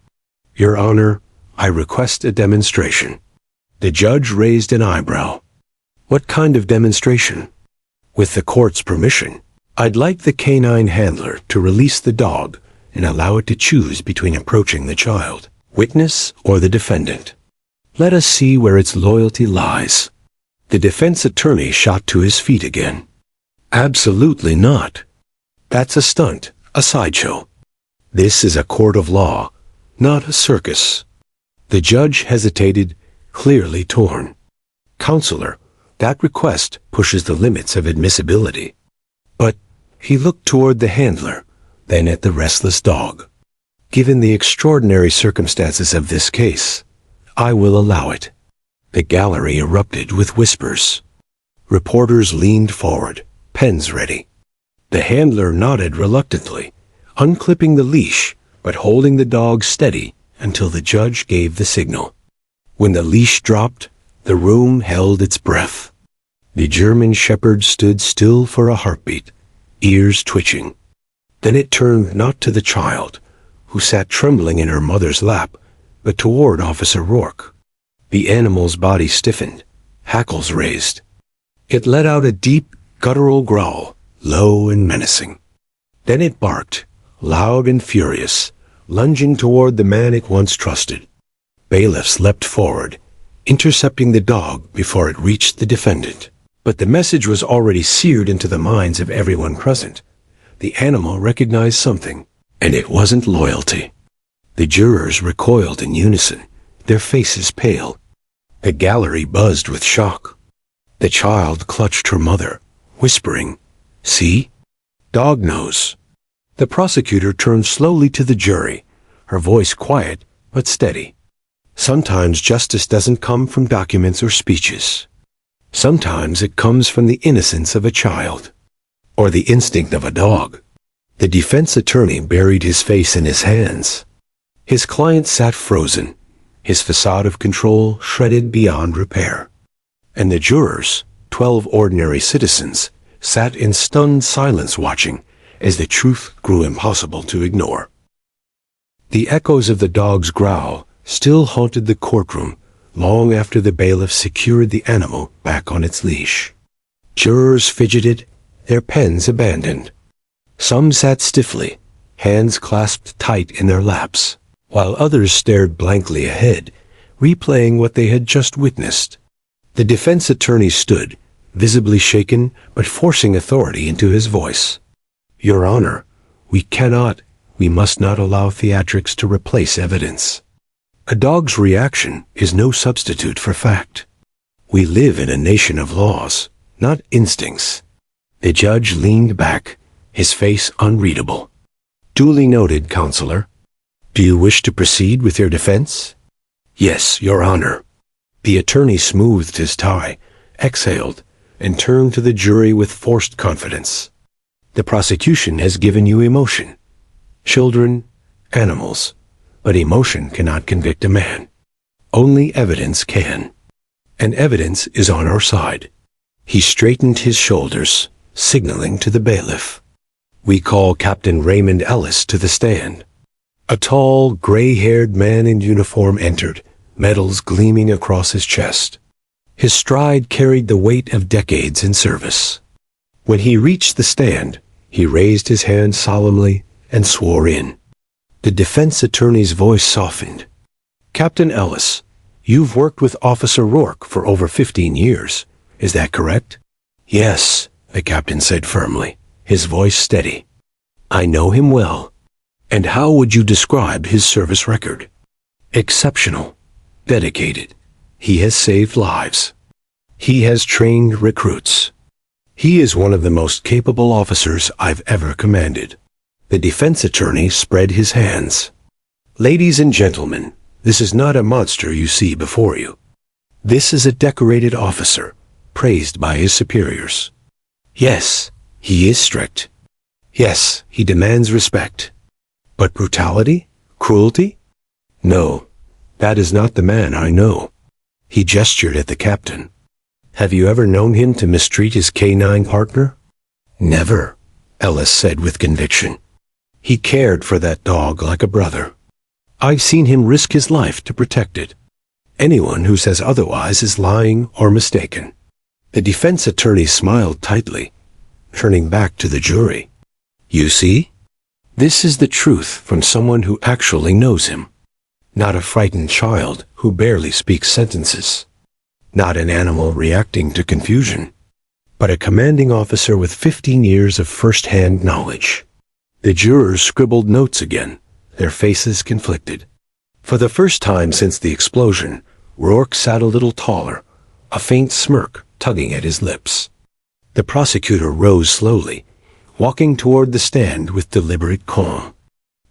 Speaker 1: "Your Honor, I request a demonstration." The judge raised an eyebrow. "What kind of demonstration?" "With the court's permission, I'd like the canine handler to release the dog and allow it to choose between approaching the child, witness, or the defendant. Let us see where its loyalty lies." The defense attorney shot to his feet again. "Absolutely not. That's a stunt, a sideshow. This is a court of law, not a circus." The judge hesitated, clearly torn. "Counselor, that request pushes the limits of admissibility." But he looked toward the handler, then at the restless dog. "Given the extraordinary circumstances of this case, I will allow it." The gallery erupted with whispers. Reporters leaned forward, pens ready. The handler nodded reluctantly, unclipping the leash, but holding the dog steady until the judge gave the signal. When the leash dropped, the room held its breath. The German shepherd stood still for a heartbeat, ears twitching. Then it turned not to the child, who sat trembling in her mother's lap, but toward Officer Rourke. The animal's body stiffened, hackles raised. It let out a deep, guttural growl, low and menacing. Then it barked, loud and furious, lunging toward the man it once trusted. Bailiffs leapt forward, intercepting the dog before it reached the defendant. But the message was already seared into the minds of everyone present. The animal recognized something, and it wasn't loyalty. The jurors recoiled in unison, their faces pale. The gallery buzzed with shock. The child clutched her mother, whispering, "See? Dog nose." The prosecutor turned slowly to the jury, her voice quiet but steady. Sometimes justice doesn't come from documents or speeches. Sometimes it comes from the innocence of a child, or the instinct of a dog. The defense attorney buried his face in his hands. His client sat frozen, his facade of control shredded beyond repair. And the jurors, 12 ordinary citizens, sat in stunned silence watching as the truth grew impossible to ignore. The echoes of the dog's growl still haunted the courtroom long after the bailiff secured the animal back on its leash. Jurors fidgeted, their pens abandoned. Some sat stiffly, hands clasped tight in their laps, while others stared blankly ahead, replaying what they had just witnessed. The defense attorney stood, visibly shaken but forcing authority into his voice. "Your Honor, we must not allow theatrics to replace evidence. A dog's reaction is no substitute for fact. We live in a nation of laws, not instincts." The judge leaned back, his face unreadable. "Duly noted, Counselor. Do you wish to proceed with your defense?" "Yes, Your Honor." The attorney smoothed his tie, exhaled, and turned to the jury with forced confidence. "The prosecution has given you emotion. Children, animals, but emotion cannot convict a man. Only evidence can. And evidence is on our side." He straightened his shoulders, signaling to the bailiff. "We call Captain Raymond Ellis to the stand." A tall, gray-haired man in uniform entered, medals gleaming across his chest. His stride carried the weight of decades in service. When he reached the stand, he raised his hand solemnly and swore in. The defense attorney's voice softened. "Captain Ellis, you've worked with Officer Rourke for over 15 years. Is that correct?" "Yes," the captain said firmly, his voice steady. "I know him well." "And how would you describe his service record?" "Exceptional. Dedicated. He has saved lives. He has trained recruits. He is one of the most capable officers I've ever commanded." The defense attorney spread his hands. "Ladies and gentlemen, this is not a monster you see before you. This is a decorated officer, praised by his superiors. Yes, he is strict. Yes, he demands respect. But brutality? Cruelty? No, that is not the man I know." He gestured at the captain. "Have you ever known him to mistreat his canine partner?" "Never," Ellis said with conviction. "He cared for that dog like a brother. I've seen him risk his life to protect it. Anyone who says otherwise is lying or mistaken." The defense attorney smiled tightly, turning back to the jury. "You see? This is the truth from someone who actually knows him. Not a frightened child who barely speaks sentences. Not an animal reacting to confusion, but a commanding officer with 15 years of first-hand knowledge." The jurors scribbled notes again, their faces conflicted. For the first time since the explosion, Rourke sat a little taller, a faint smirk tugging at his lips. The prosecutor rose slowly, walking toward the stand with deliberate calm.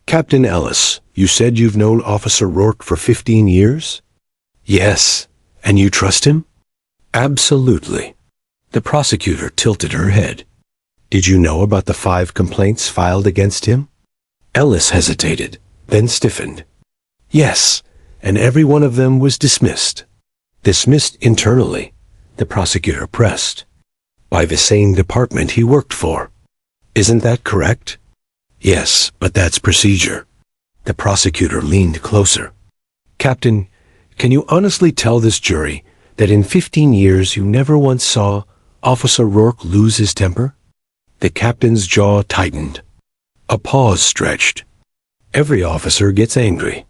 Speaker 1: "Captain Ellis, you said you've known Officer Rourke for 15 years?" "Yes. And you trust him?" "Absolutely." The prosecutor tilted her head. "Did you know about the 5 complaints filed against him?" Ellis hesitated, then stiffened. "Yes, and every one of them was dismissed." "Dismissed internally?" the prosecutor pressed. "By the same department he worked for. Isn't that correct?" "Yes, but that's procedure." The prosecutor leaned closer. "Captain, can you honestly tell this jury that in 15 years you never once saw Officer Rourke lose his temper?" The captain's jaw tightened. A pause stretched. "Every officer gets angry.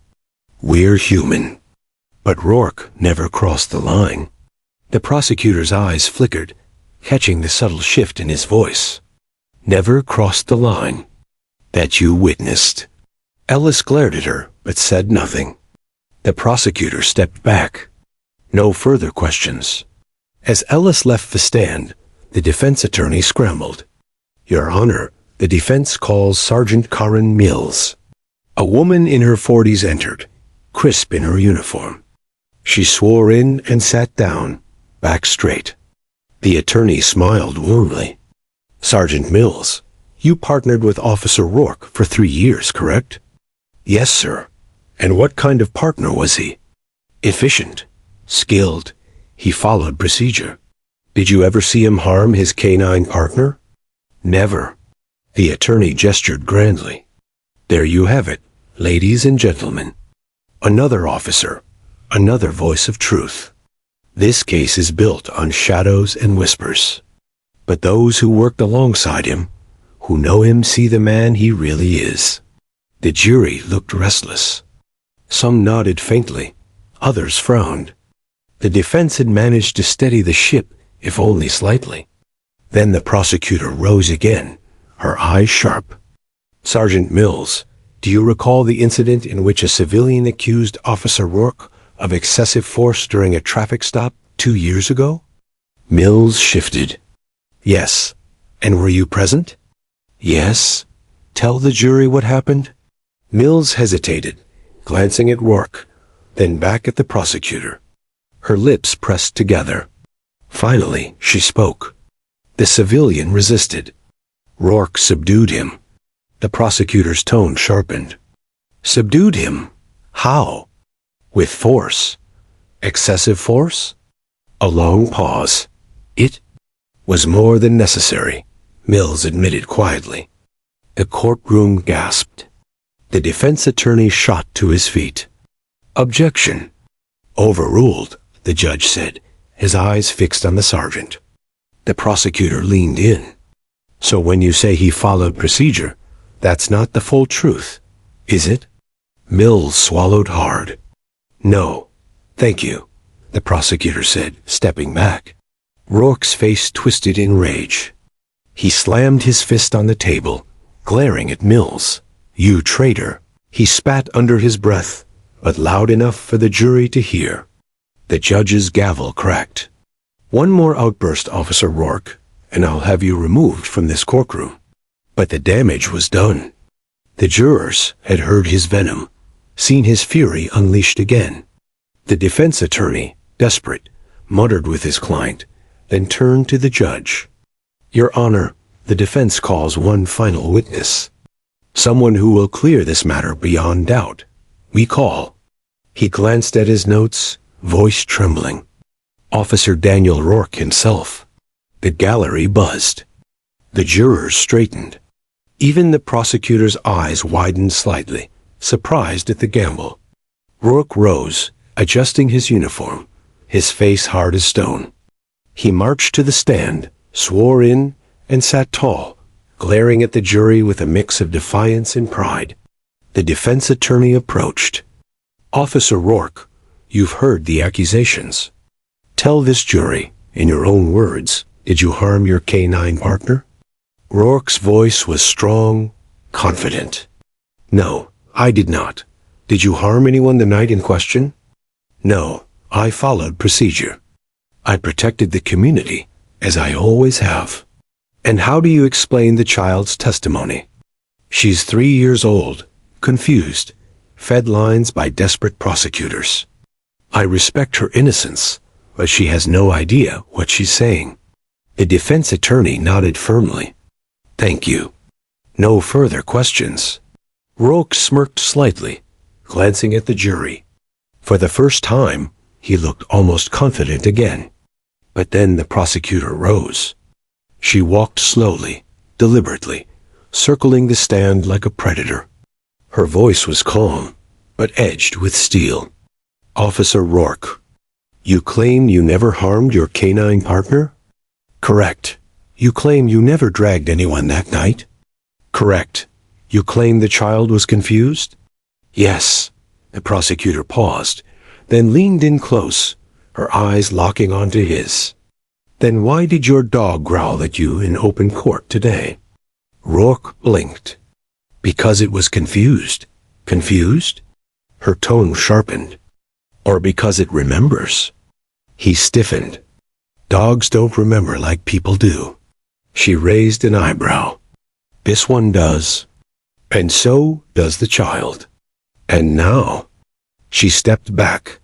Speaker 1: We're human." But Rourke never crossed the line. The prosecutor's eyes flickered, catching the subtle shift in his voice. "Never crossed the line that you witnessed." Ellis glared at her, but said nothing. The prosecutor stepped back. No further questions. As Ellis left the stand, The defense attorney scrambled. Your Honor, the defense calls Sergeant Karen Mills. A woman in her 40s entered, crisp in her uniform. She swore in and sat down, back straight. The attorney smiled warmly. Sergeant Mills, you partnered with Officer Rourke for 3 years, correct? Yes, sir. And what kind of partner was he? Efficient, skilled. He followed procedure. Did you ever see him harm his canine partner? Never. The attorney gestured grandly. There you have it, ladies and gentlemen. Another officer, another voice of truth. This case is built on shadows and whispers. But those who worked alongside him, who know him, see the man he really is. The jury looked restless. Some nodded faintly, others frowned. The defense had managed to steady the ship, if only slightly. Then the prosecutor rose again, her eyes sharp. Sergeant Mills, do you recall the incident in which a civilian accused Officer Rourke of excessive force during a traffic stop 2 years ago? Mills shifted. Yes. And were you present? Yes. Tell the jury what happened. Mills hesitated, glancing at Rourke, then back at the prosecutor. Her lips pressed together. Finally, she spoke. The civilian resisted. Rourke subdued him. The prosecutor's tone sharpened. Subdued him? How? With force. Excessive force? A long pause. It was more than necessary, Mills admitted quietly. The courtroom gasped. The defense attorney shot to his feet. Objection. Overruled, the judge said, his eyes fixed on the sergeant. The prosecutor leaned in. So when you say he followed procedure, that's not the full truth, is it? Mills swallowed hard. No, thank you, the prosecutor said, stepping back. Rourke's face twisted in rage. He slammed his fist on the table, glaring at Mills. You traitor! He spat under his breath, but loud enough for the jury to hear. The judge's gavel cracked. One more outburst, Officer Rourke, and I'll have you removed from this courtroom. But the damage was done. The jurors had heard his venom, seen his fury unleashed again. The defense attorney, desperate, muttered with his client, then turned to the judge. Your Honor, the defense calls one final witness. Someone who will clear this matter beyond doubt. We call. He glanced at his notes, voice trembling. Officer Daniel Rourke himself. The gallery buzzed. The jurors straightened. Even the prosecutor's eyes widened slightly, surprised at the gamble. Rourke rose, adjusting his uniform, his face hard as stone. He marched to the stand, swore in, and sat tall, glaring at the jury with a mix of defiance and pride. The defense attorney approached. Officer Rourke, you've heard the accusations. Tell this jury, in your own words, did you harm your canine partner? Rourke's voice was strong, confident. No, I did not. Did you harm anyone the night in question? No, I followed procedure. I protected the community, as I always have. And how do you explain the child's testimony? She's 3 years old, confused, fed lines by desperate prosecutors. I respect her innocence, but she has no idea what she's saying. The defense attorney nodded firmly. Thank you. No further questions. Rourke smirked slightly, glancing at the jury. For the first time, he looked almost confident again. But then the prosecutor rose. She walked slowly, deliberately, circling the stand like a predator. Her voice was calm, but edged with steel. Officer Rourke, you claim you never harmed your canine partner? Correct. You claim you never dragged anyone that night? Correct. You claim the child was confused? Yes. The prosecutor paused, then leaned in close, her eyes locking onto his. Then why did your dog growl at you in open court today? Rourke blinked. Because it was confused. Confused? Her tone sharpened. Or because it remembers? He stiffened. Dogs don't remember like people do. She raised an eyebrow. This one does. And so does the child. And now, she stepped back,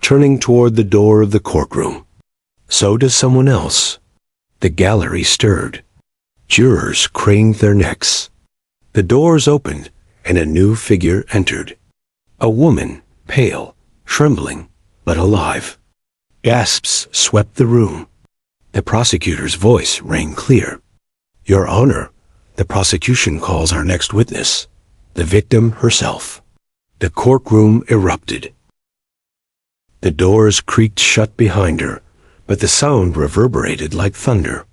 Speaker 1: turning toward the door of the courtroom. So does someone else. The gallery stirred. Jurors craned their necks. The doors opened, and a new figure entered. A woman, pale, trembling, but alive. Gasps swept the room. The prosecutor's voice rang clear. Your Honor, the prosecution calls our next witness, the victim herself. The courtroom erupted. The doors creaked shut behind her, but the sound reverberated like thunder.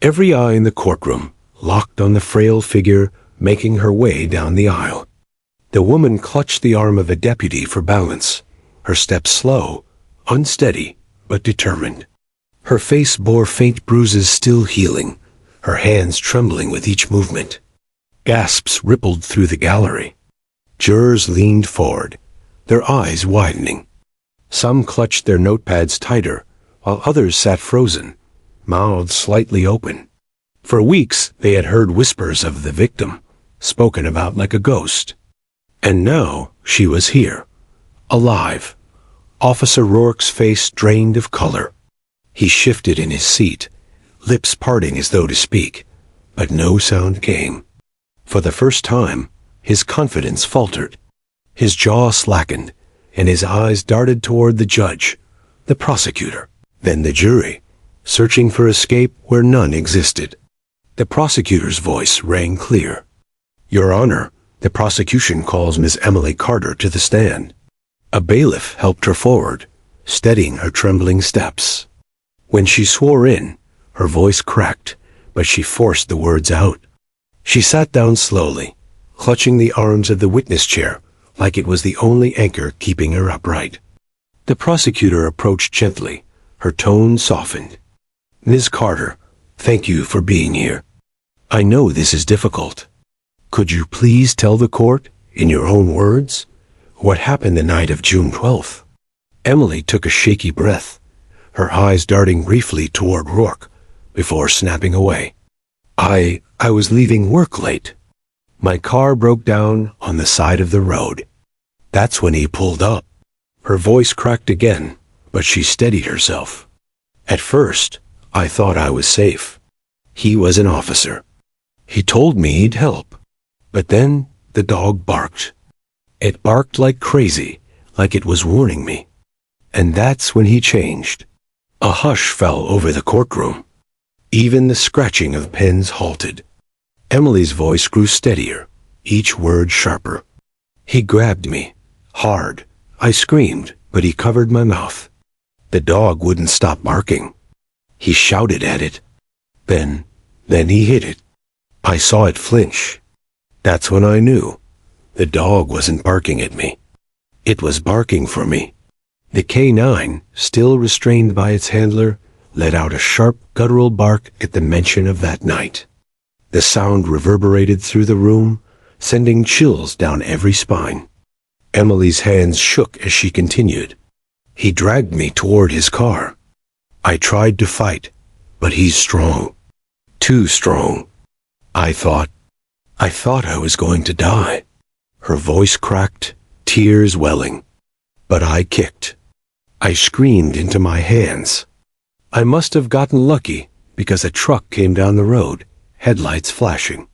Speaker 1: Every eye in the courtroom locked on the frail figure making her way down the aisle. The woman clutched the arm of a deputy for balance, her steps slow, unsteady, but determined. Her face bore faint bruises still healing, her hands trembling with each movement. Gasps rippled through the gallery. Jurors leaned forward, their eyes widening. Some clutched their notepads tighter, while others sat frozen, mouths slightly open. For weeks they had heard whispers of the victim, spoken about like a ghost. And now she was here, alive. Officer Rourke's face drained of color. He shifted in his seat, lips parting as though to speak, but no sound came. For the first time, his confidence faltered. His jaw slackened, and his eyes darted toward the judge, the prosecutor, then the jury, searching for escape where none existed. The prosecutor's voice rang clear. Your Honor, the prosecution calls Miss Emily Carter to the stand. A bailiff helped her forward, steadying her trembling steps. When she swore in, her voice cracked, but she forced the words out. She sat down slowly, clutching the arms of the witness chair like it was the only anchor keeping her upright. The prosecutor approached gently, her tone softened. Ms. Carter, thank you for being here. I know this is difficult. Could you please tell the court, in your own words, what happened the night of June 12th? Emily took a shaky breath, her eyes darting briefly toward Rourke, before snapping away. I was leaving work late. My car broke down on the side of the road. That's when he pulled up. Her voice cracked again, but she steadied herself. At first, I thought I was safe. He was an officer. He told me he'd help. But then the dog barked. It barked like crazy, like it was warning me. And that's when he changed. A hush fell over the courtroom. Even the scratching of pens halted. Emily's voice grew steadier, each word sharper. He grabbed me, hard. I screamed, but he covered my mouth. The dog wouldn't stop barking. He shouted at it. Then he hit it. I saw it flinch. That's when I knew. The dog wasn't barking at me. It was barking for me. The K9, still restrained by its handler, let out a sharp, guttural bark at the mention of that night. The sound reverberated through the room, sending chills down every spine. Emily's hands shook as she continued. He dragged me toward his car. I tried to fight, but he's strong. Too strong. I thought I was going to die. Her voice cracked, tears welling. But I kicked. I screamed into my hands. I must have gotten lucky because a truck came down the road, headlights flashing.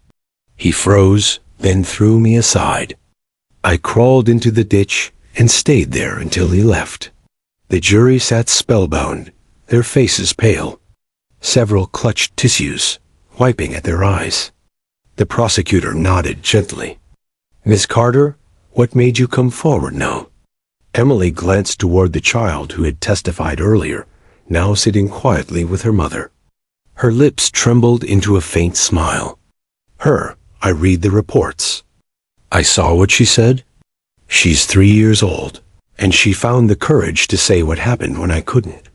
Speaker 1: He froze, then threw me aside. I crawled into the ditch and stayed there until he left. The jury sat spellbound, their faces pale. Several clutched tissues, wiping at their eyes. The prosecutor nodded gently. Miss Carter, what made you come forward now? Emily glanced toward the child who had testified earlier, now sitting quietly with her mother. Her lips trembled into a faint smile. I read the reports. I saw what she said. She's 3 years old, and she found the courage to say what happened when I couldn't.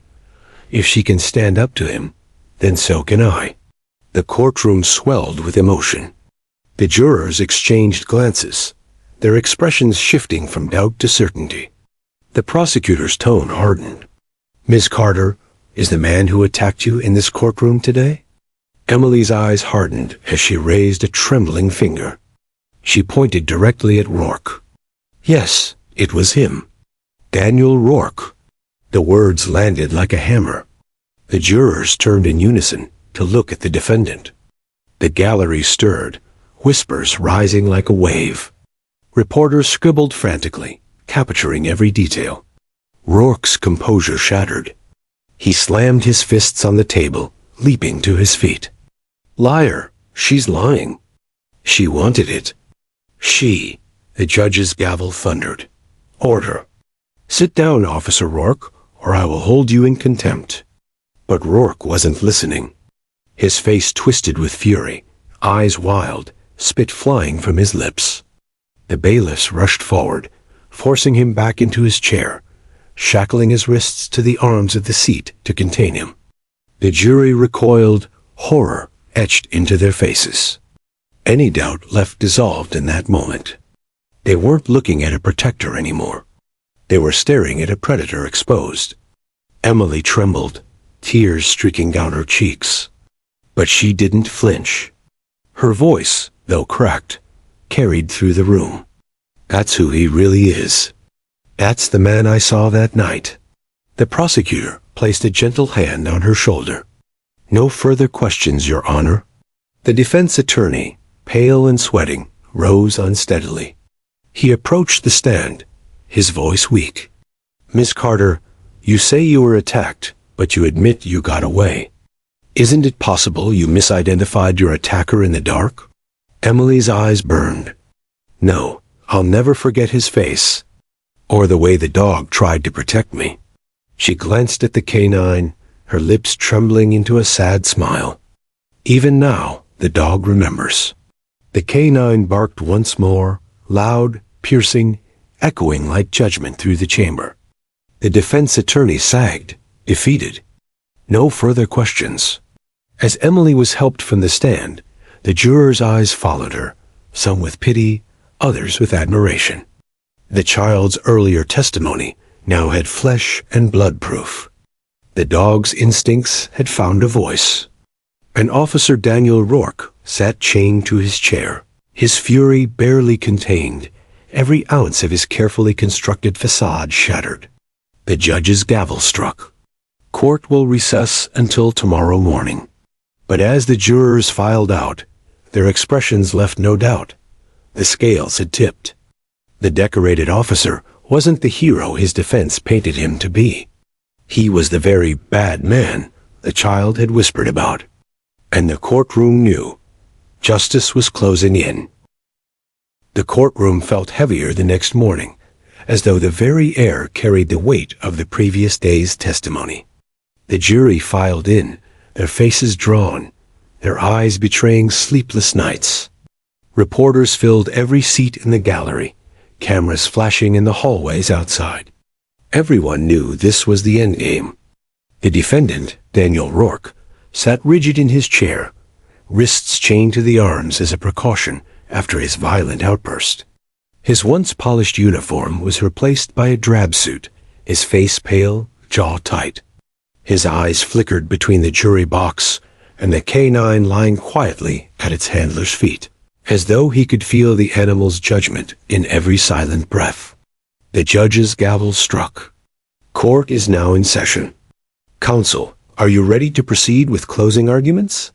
Speaker 1: If she can stand up to him, then so can I. The courtroom swelled with emotion. The jurors exchanged glances, their expressions shifting from doubt to certainty. The prosecutor's tone hardened. Miss Carter, is the man who attacked you in this courtroom today? Emily's eyes hardened as she raised a trembling finger. She pointed directly at Rourke. Yes, it was him. Daniel Rourke. The words landed like a hammer. The jurors turned in unison to look at the defendant. The gallery stirred, whispers rising like a wave. Reporters scribbled frantically, capturing every detail. Rourke's composure shattered. He slammed his fists on the table, leaping to his feet. Liar! She's lying. She wanted it. She. The judge's gavel thundered. Order. Sit down, Officer Rourke, or I will hold you in contempt. But Rourke wasn't listening. His face twisted with fury, eyes wild, spit flying from his lips. The bailiffs rushed forward, forcing him back into his chair, shackling his wrists to the arms of the seat to contain him. The jury recoiled, horror etched into their faces. Any doubt left dissolved in that moment. They weren't looking at a protector anymore. They were staring at a predator exposed. Emily trembled, tears streaking down her cheeks. But she didn't flinch. Her voice, though cracked, carried through the room. That's who he really is. That's the man I saw that night. The prosecutor placed a gentle hand on her shoulder. No further questions, Your Honor. The defense attorney, pale and sweating, rose unsteadily. He approached the stand, his voice weak. Miss Carter, you say you were attacked, but you admit you got away. Isn't it possible you misidentified your attacker in the dark? Emily's eyes burned. No, I'll never forget his face, or the way the dog tried to protect me. She glanced at the canine, her lips trembling into a sad smile. Even now, the dog remembers. The canine barked once more, loud, piercing, echoing like judgment through the chamber. The defense attorney sagged, defeated. No further questions. As Emily was helped from the stand, the jurors' eyes followed her, some with pity, others with admiration. The child's earlier testimony now had flesh and blood proof. The dog's instincts had found a voice. And Officer Daniel Rourke sat chained to his chair, his fury barely contained, every ounce of his carefully constructed facade shattered. The judge's gavel struck. Court will recess until tomorrow morning. But as the jurors filed out, their expressions left no doubt. The scales had tipped. The decorated officer wasn't the hero his defense painted him to be. He was the very bad man the child had whispered about. And the courtroom knew. Justice was closing in. The courtroom felt heavier the next morning, as though the very air carried the weight of the previous day's testimony. The jury filed in, their faces drawn, their eyes betraying sleepless nights. Reporters filled every seat in the gallery, cameras flashing in the hallways outside. Everyone knew this was the endgame. The defendant, Daniel Rourke, sat rigid in his chair, wrists chained to the arms as a precaution after his violent outburst. His once polished uniform was replaced by a drab suit, his face pale, jaw tight. His eyes flickered between the jury box and the canine lying quietly at its handler's feet, as though he could feel the animal's judgment in every silent breath. The judge's gavel struck. Court is now in session. Counsel, are you ready to proceed with closing arguments?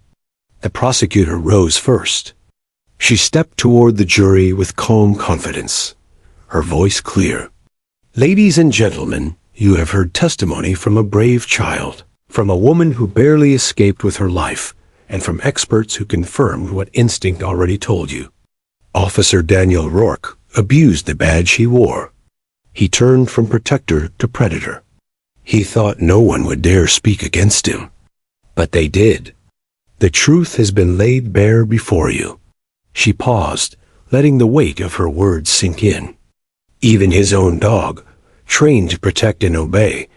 Speaker 1: The prosecutor rose first. She stepped toward the jury with calm confidence, her voice clear. Ladies and gentlemen, you have heard testimony from a brave child, from a woman who barely escaped with her life, and from experts who confirmed what instinct already told you. Officer Daniel Rourke abused the badge he wore. He turned from protector to predator. He thought no one would dare speak against him. But they did. The truth has been laid bare before you. She paused, letting the weight of her words sink in. Even his own dog, trained to protect and obey,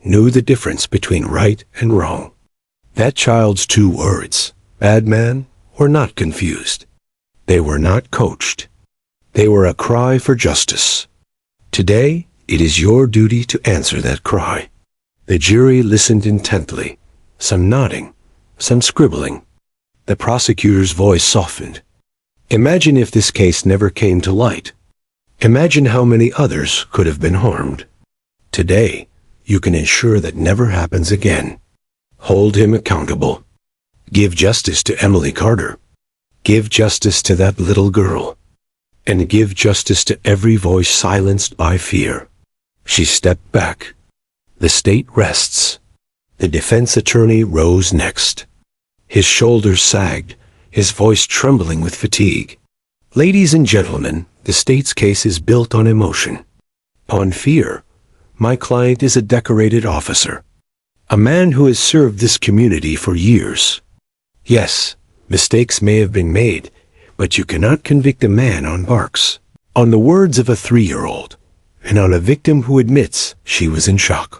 Speaker 1: knew the difference between right and wrong. That child's 2 words, bad man, were not confused. They were not coached. They were a cry for justice. Today, it is your duty to answer that cry. The jury listened intently, some nodding, some scribbling. The prosecutor's voice softened. Imagine if this case never came to light. Imagine how many others could have been harmed. Today, you can ensure that never happens again. Hold him accountable. Give justice to Emily Carter. Give justice to that little girl. And give justice to every voice silenced by fear. She stepped back. The state rests. The defense attorney rose next. His shoulders sagged, his voice trembling with fatigue. Ladies and gentlemen, the state's case is built on emotion. On fear. My client is a decorated officer. A man who has served this community for years. Yes, mistakes may have been made, but you cannot convict a man on barks, on the words of a 3-year-old, and on a victim who admits she was in shock.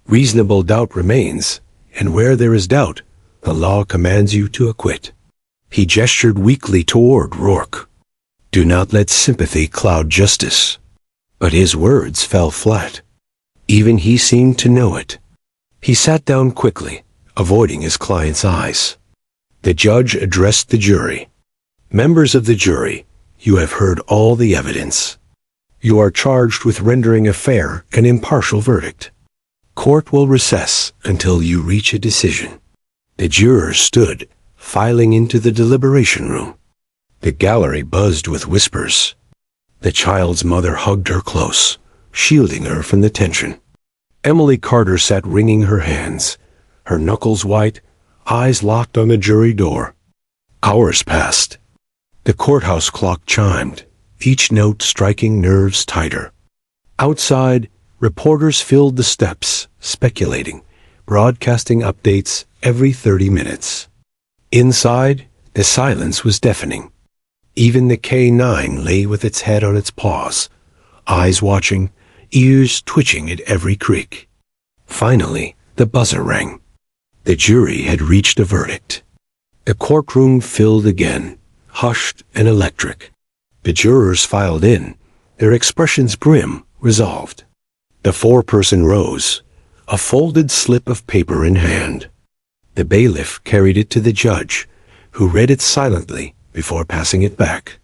Speaker 1: Reasonable doubt remains, and where there is doubt, the law commands you to acquit. He gestured weakly toward Rourke. Do not let sympathy cloud justice. But his words fell flat. Even he seemed to know it. He sat down quickly, avoiding his client's eyes. The judge addressed the jury. Members of the jury, you have heard all the evidence. You are charged with rendering a fair and impartial verdict. Court will recess until you reach a decision. The jurors stood, filing into the deliberation room. The gallery buzzed with whispers. The child's mother hugged her close, shielding her from the tension. Emily Carter sat wringing her hands, her knuckles white, eyes locked on the jury door. Hours passed. The courthouse clock chimed, each note striking nerves tighter. Outside, reporters filled the steps, speculating, broadcasting updates every 30 minutes. Inside, the silence was deafening. Even the K-9 lay with its head on its paws, eyes watching, ears twitching at every creak. Finally, the buzzer rang. The jury had reached a verdict. The courtroom filled again, hushed and electric. The jurors filed in, their expressions grim, resolved. The foreperson rose, a folded slip of paper in hand. The bailiff carried it to the judge, who read it silently before passing it back.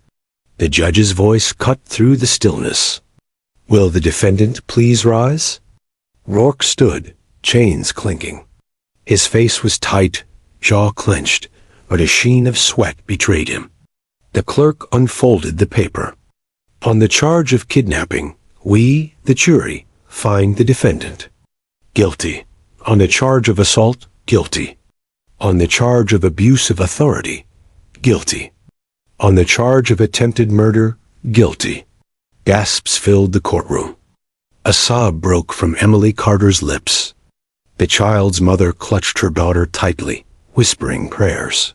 Speaker 1: The judge's voice cut through the stillness. Will the defendant please rise? Rourke stood, chains clinking. His face was tight, jaw clenched, but a sheen of sweat betrayed him. The clerk unfolded the paper. On the charge of kidnapping, we, the jury, find the defendant guilty. On the charge of assault, guilty. On the charge of abuse of authority, guilty. On the charge of attempted murder, guilty. Gasps filled the courtroom. A sob broke from Emily Carter's lips. The child's mother clutched her daughter tightly, whispering prayers.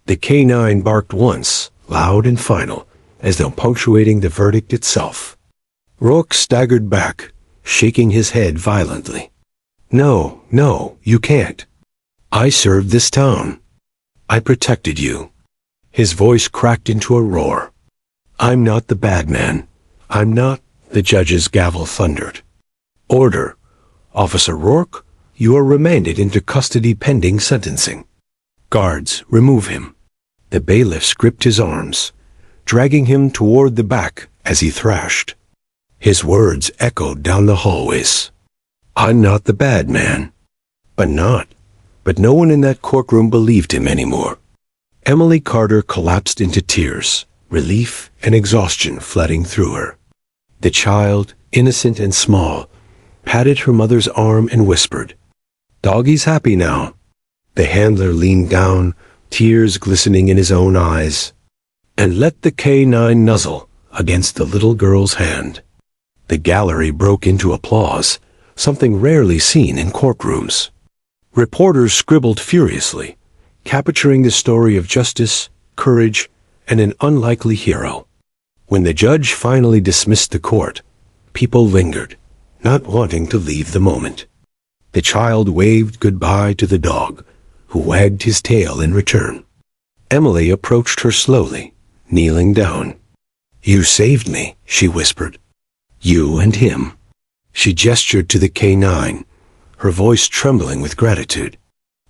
Speaker 1: The K-9 barked once, loud and final, as though punctuating the verdict itself. Rourke staggered back, shaking his head violently. No, no, you can't. I served this town. I protected you. His voice cracked into a roar. I'm not the bad man. I'm not, the judge's gavel thundered. Order. Officer Rourke, you are remanded into custody pending sentencing. Guards, remove him. The bailiffs gripped his arms, dragging him toward the back as he thrashed. His words echoed down the hallways. I'm not the bad man. But no one in that courtroom believed him anymore. Emily Carter collapsed into tears, relief and exhaustion flooding through her. The child, innocent and small, patted her mother's arm and whispered, "Doggie's happy now." The handler leaned down, tears glistening in his own eyes, and let the K-9 nuzzle against the little girl's hand. The gallery broke into applause, something rarely seen in courtrooms. Reporters scribbled furiously, capturing the story of justice, courage, and an unlikely hero. When the judge finally dismissed the court, people lingered, not wanting to leave the moment. The child waved goodbye to the dog, who wagged his tail in return. Emily approached her slowly, kneeling down. "You saved me," she whispered. "You and him." She gestured to the K-9, her voice trembling with gratitude.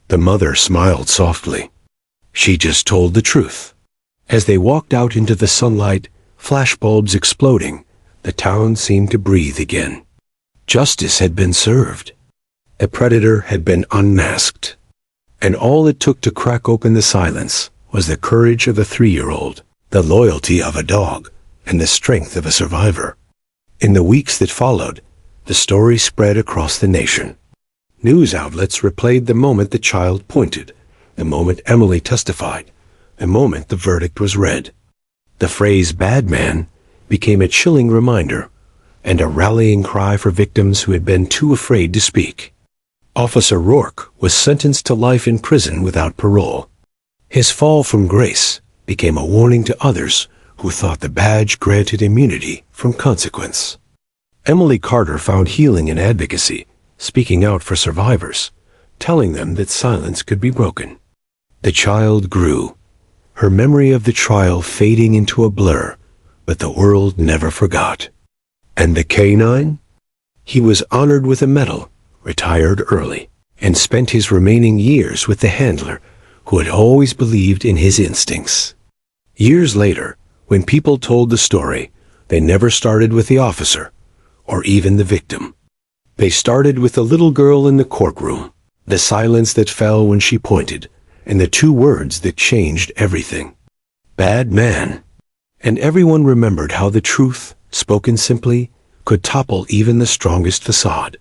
Speaker 1: The mother smiled softly. She just told the truth. As they walked out into the sunlight, flashbulbs exploding, the town seemed to breathe again. Justice had been served. A predator had been unmasked. And all it took to crack open the silence was the courage of a 3-year-old, the loyalty of a dog, and the strength of a survivor. In the weeks that followed, the story spread across the nation. News outlets replayed the moment the child pointed, the moment Emily testified, the moment the verdict was read. The phrase "bad man" became a chilling reminder and a rallying cry for victims who had been too afraid to speak. Officer Rourke was sentenced to life in prison without parole. His fall from grace became a warning to others who thought the badge granted immunity from consequence. Emily Carter found healing in advocacy, speaking out for survivors, telling them that silence could be broken. The child grew, her memory of the trial fading into a blur, but the world never forgot. And the canine? He was honored with a medal, retired early, and spent his remaining years with the handler who had always believed in his instincts. Years later, when people told the story, they never started with the officer, or even the victim. They started with the little girl in the courtroom, the silence that fell when she pointed, and the 2 words that changed everything. Bad man. And everyone remembered how the truth, spoken simply, could topple even the strongest facade.